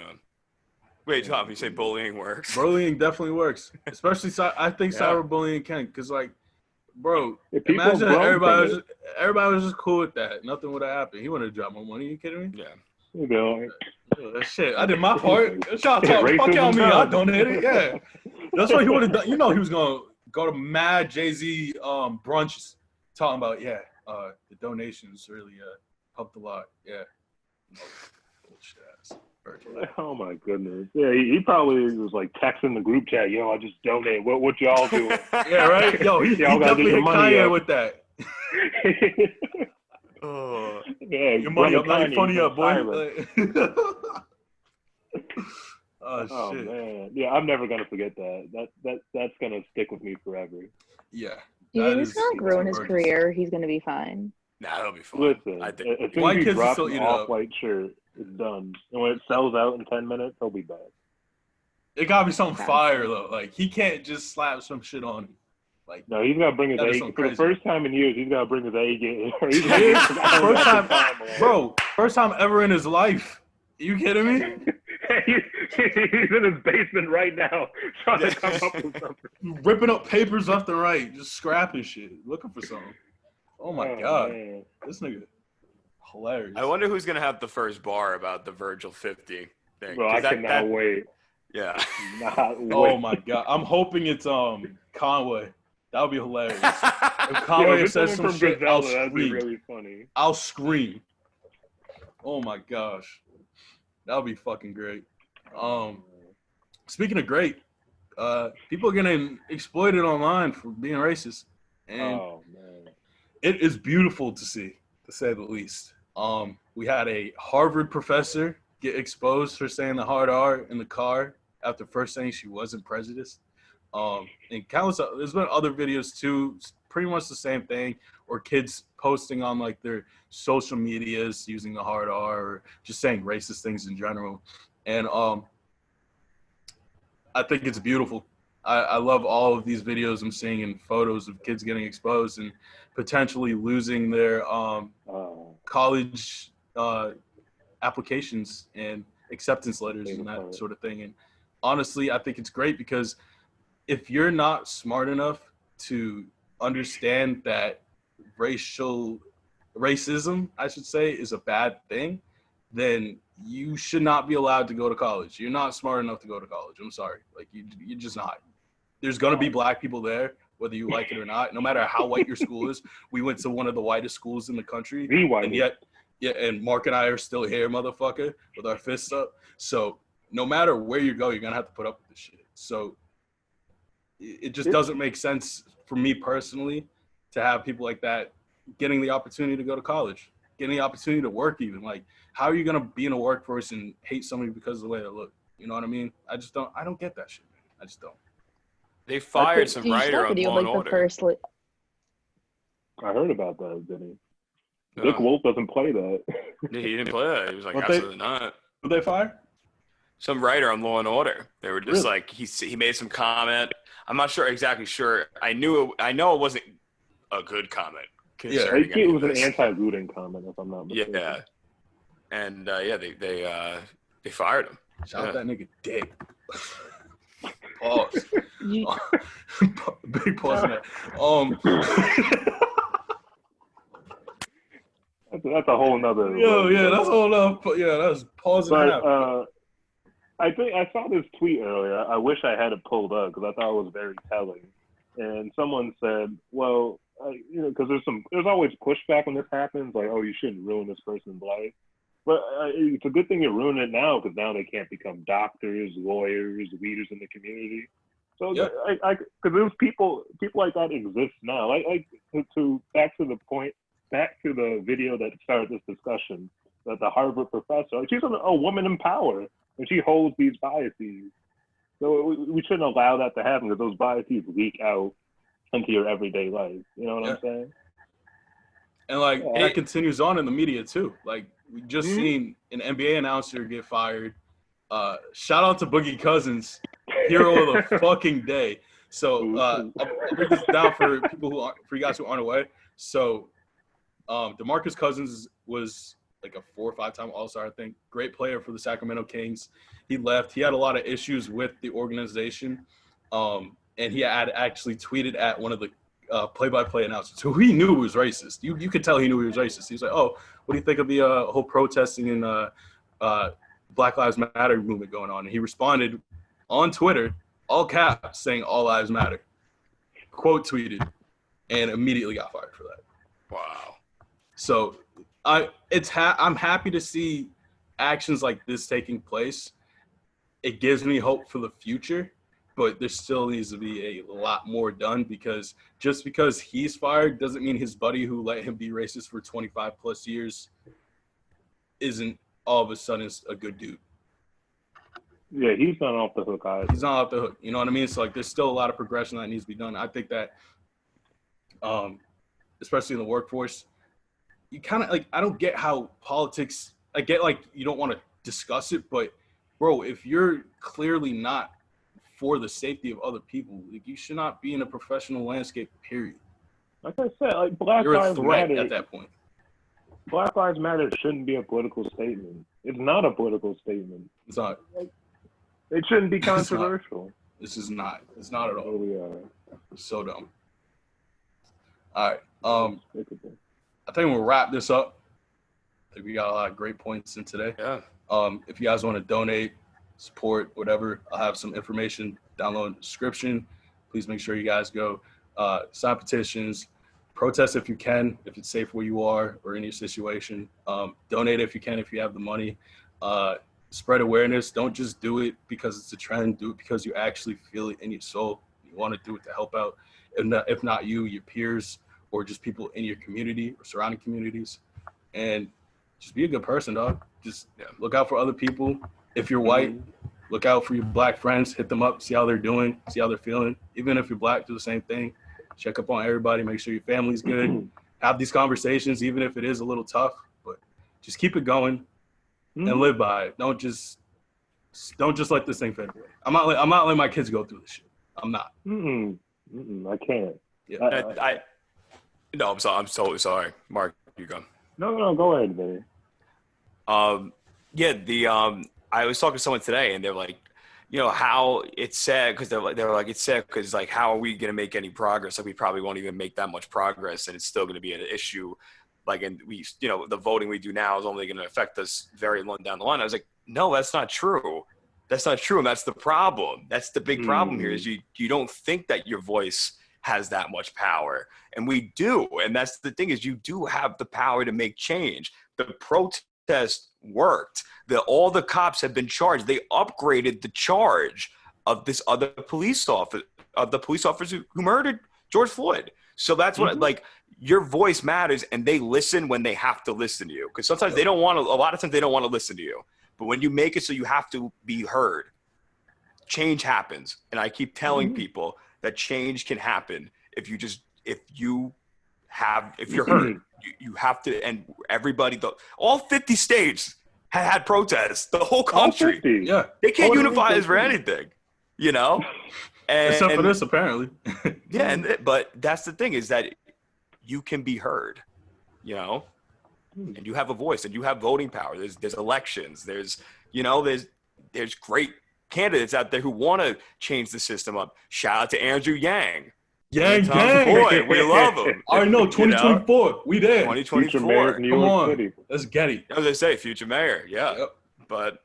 Wait, Tom, you say bullying works? Bullying definitely works. Especially, I think cyberbullying can. Because, like, bro, imagine everybody was just cool with that. Nothing would have happened. He wanted to drop more money. You kidding me? Yeah. That shit. I did my part. Y'all talk. Fuck y'all me. I donated. Yeah. That's what he would have done. He was going to go to mad Jay-Z brunches talking about, the donations really helped a lot. Yeah. Bullshit ass. Oh my goodness. Yeah, he probably was like texting the group chat, I just donated. What y'all doing? Yeah, right? Yo, he definitely hit Kanye with that. Yeah, your money up, not your funny up, boy. Oh shit. Man. Yeah, I'm never gonna forget that. That's gonna stick with me forever. Yeah. Do you think it's gonna ruin his career? He's gonna be fine. Nah, he'll be fine. Listen, as soon as he drops an off-white shirt, it's done. And when it sells out in 10 minutes, he'll be back. It gotta be something fire though. Like, he can't just slap some shit on him. Like, no, he's gotta bring his A. For the first time in years, he's gotta bring his A game. First time ever in his life. Are you kidding me? He's in his basement right now trying to come up with something. Ripping up papers left and right, just scrapping shit, looking for something. Oh my god, man. This nigga, hilarious. I wonder who's gonna have the first bar about the Virgil 50 thing. Bro, I cannot wait. Yeah. Not wait. Oh my god, I'm hoping it's Conway. That would be hilarious. If Conway says some shit, Griselda, I'll that'd be scream. really funny. I'll scream. Oh my gosh, that would be fucking great. Speaking of great, people are getting exploited online for being racist, and it is beautiful to see, to say the least. We had a Harvard professor get exposed for saying the hard R in the car after first saying she wasn't prejudiced. And countless, there's been other videos too, pretty much the same thing, or kids posting on like their social medias using the hard R or just saying racist things in general. And I think it's beautiful. I love all of these videos I'm seeing and photos of kids getting exposed and potentially losing their college applications and acceptance letters and that sort of thing. And honestly, I think it's great because if you're not smart enough to understand that racism, I should say, is a bad thing, then you should not be allowed to go to college. You're not smart enough to go to college. I'm sorry. Like, you're just not. There's going to be black people there, whether you like it or not, no matter how white your school is. We went to one of the whitest schools in the country. And yet, and Mark and I are still here, motherfucker, with our fists up. So no matter where you go, you're going to have to put up with this shit. So it just doesn't make sense for me personally to have people like that getting the opportunity to go to college, getting the opportunity to work even. Like, how are you going to be in a workforce and hate somebody because of the way they look? You know what I mean? I don't get that shit, man. I just don't. They fired some writer on Law and Order. I heard about that, didn't he? Dick Wolf doesn't play that. Yeah, he didn't play that. He was like, absolutely not. Who they fire? Some writer on Law and Order. They were just like, he made some comment. I'm not exactly sure. I know it wasn't a good comment. Yeah, I think it was an anti-looting comment, if I'm not mistaken. Yeah. And they fired him. Shout out that nigga Dick. Pause. Big pause. That's a whole nother. That's a whole nother. Yeah, that's pause and half. I think I saw this tweet earlier. I wish I had it pulled up because I thought it was very telling. And someone said, "Well, because there's always pushback when this happens. Like, oh, you shouldn't ruin this person's life." But it's a good thing you ruin it now because now they can't become doctors, lawyers, leaders in the community. So, because those people like that exist now. Back to the video that started this discussion, that the Harvard professor, she's a woman in power, and she holds these biases. So we shouldn't allow that to happen because those biases leak out into your everyday life. You know what I'm saying? And that continues on in the media too. Like, we just seen an NBA announcer get fired. Shout out to Boogie Cousins, hero of the fucking day. So I'll break this down for you guys who aren't aware. So DeMarcus Cousins was like a 4 or 5 time All-Star, I think. Great player for the Sacramento Kings. He left. He had a lot of issues with the organization. And he had actually tweeted at one of the play-by-play announcers who he knew was racist. You could tell he knew he was racist. He's like, "Oh, what do you think of the whole protesting and Black Lives Matter movement going on?" And he responded on Twitter, all caps, saying "All Lives Matter." Quote tweeted, and immediately got fired for that. Wow. So I'm happy to see actions like this taking place. It gives me hope for the future. But there still needs to be a lot more done because just because he's fired doesn't mean his buddy who let him be racist for 25 plus years isn't all of a sudden a good dude. Yeah, he's not off the hook either. He's not off the hook. You know what I mean? So there's still a lot of progression that needs to be done. I think that, especially in the workforce, you kind of I don't get how politics. I get you don't want to discuss it, but bro, if you're clearly not for the safety of other people, you should not be in a professional landscape, period. Like I said, Black You're Lives a threat Matter at that point. Black Lives Matter shouldn't be a political statement. It's not a political statement. It's not. It shouldn't be controversial. This is not. It's not at all. Oh, we are. It's so dumb. All right. I think we'll wrap this up. I think we got a lot of great points in today. Yeah. If you guys want to donate, support, whatever, I'll have some information down below in the description. Please make sure you guys go sign petitions, protest if you can, if it's safe where you are or in your situation. Donate if you can, if you have the money. Spread awareness. Don't just do it because it's a trend. Do it because you actually feel it in your soul. You want to do it to help out, if not you, your peers, or just people in your community or surrounding communities. And just be a good person, dog. Just look out for other people. If you're white, look out for your black friends. Hit them up, see how they're doing, see how they're feeling. Even if you're black, do the same thing. Check up on everybody. Make sure your family's good. Have these conversations, even if it is a little tough. But just keep it going and live by it. Don't just let this thing fade away. I'm not letting my kids go through this shit. I'm not. I can't. Yeah. No, I'm so sorry. Mark, you go. No, go ahead, baby. I was talking to someone today, and they're like, how it's sad because they're like, it's sad because like, how are we going to make any progress? Like, we probably won't even make that much progress, and it's still going to be an issue. Like, and we, the voting we do now is only going to affect us very long down the line. I was like, no, that's not true. That's not true, and that's the problem. That's the big problem here is you don't think that your voice has that much power, and we do. And that's the thing is you do have the power to make change. The protest worked. All the cops have been charged. They upgraded the charge of this other police officer, of the police officer who murdered George Floyd. So that's what, like, your voice matters, and they listen when they have to listen to you. Because sometimes they don't want to, a lot of times they don't want to listen to you. But when you make it so you have to be heard, change happens. And I keep telling people that change can happen if you're heard. You have to, and everybody, all 50 states had protests, the whole country. Yeah. They can't unify us for anything, And, except for this, apparently. But that's the thing is that you can be heard, and you have a voice and you have voting power. There's elections. There's great candidates out there who want to change the system up. Shout out to Andrew Yang. Yang. Boy, we love him. I know, 2024. We there. 2024. New York City. Let's get it. As I say, future mayor. Yeah. Yep. But,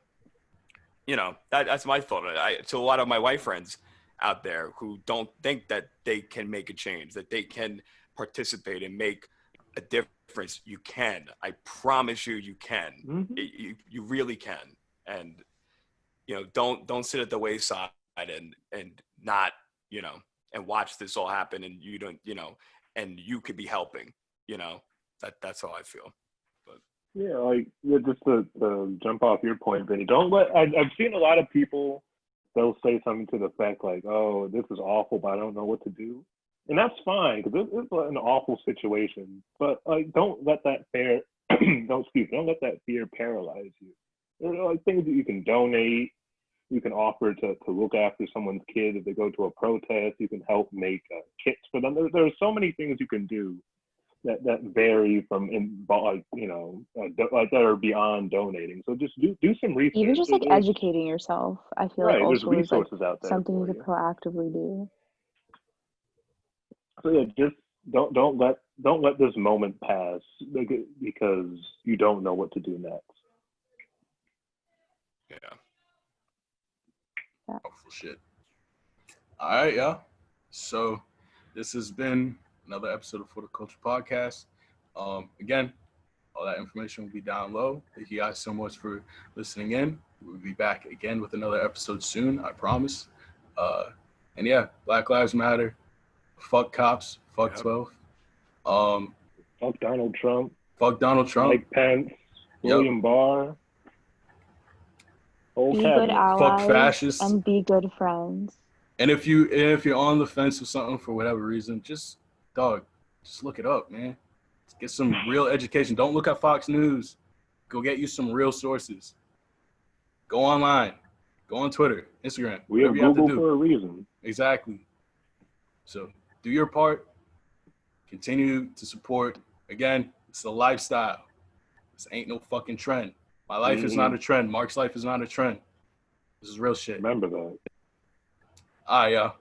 that's my thought. To a lot of my white friends out there who don't think that they can make a change, that they can participate and make a difference. You can. I promise you can. You really can. And, don't sit at the wayside and not, and watch this all happen, and you don't, and you could be helping, that's how I feel. But just to jump off your point, Vinny, I've seen a lot of people, they'll say something to the effect like, oh, this is awful, but I don't know what to do. And that's fine, because it's an awful situation, but like, don't let that fear paralyze you. There are like things that you can donate. You can offer to look after someone's kid if they go to a protest. You can help make kits for them. There are so many things you can do that vary from that are beyond donating. So just do some research. Even just like educating yourself, I feel like also there's resources out there. Something you could proactively do. So just don't let this moment pass because you don't know what to do next. Yeah. Powerful shit. All right, y'all. So this has been another episode of For the Culture Podcast. Again, all that information will be down low. Thank you guys so much for listening in. We'll be back again with another episode soon, I promise. And yeah, Black Lives Matter. Fuck cops. Fuck 12. Fuck Donald Trump. Fuck Donald Trump. Mike Pence. William Barr. Be good allies. Fuck fascists. And be good friends. And if you're on the fence with something for whatever reason, just look it up, man. Get some real education. Don't look at Fox News. Go get you some real sources. Go online. Go on Twitter, Instagram. We have Google for a reason. Exactly. So do your part. Continue to support. Again, it's a lifestyle. This ain't no fucking trend. My life is not a trend. Mark's life is not a trend. This is real shit. Remember that. All right, y'all.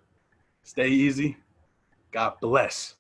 Stay easy. God bless.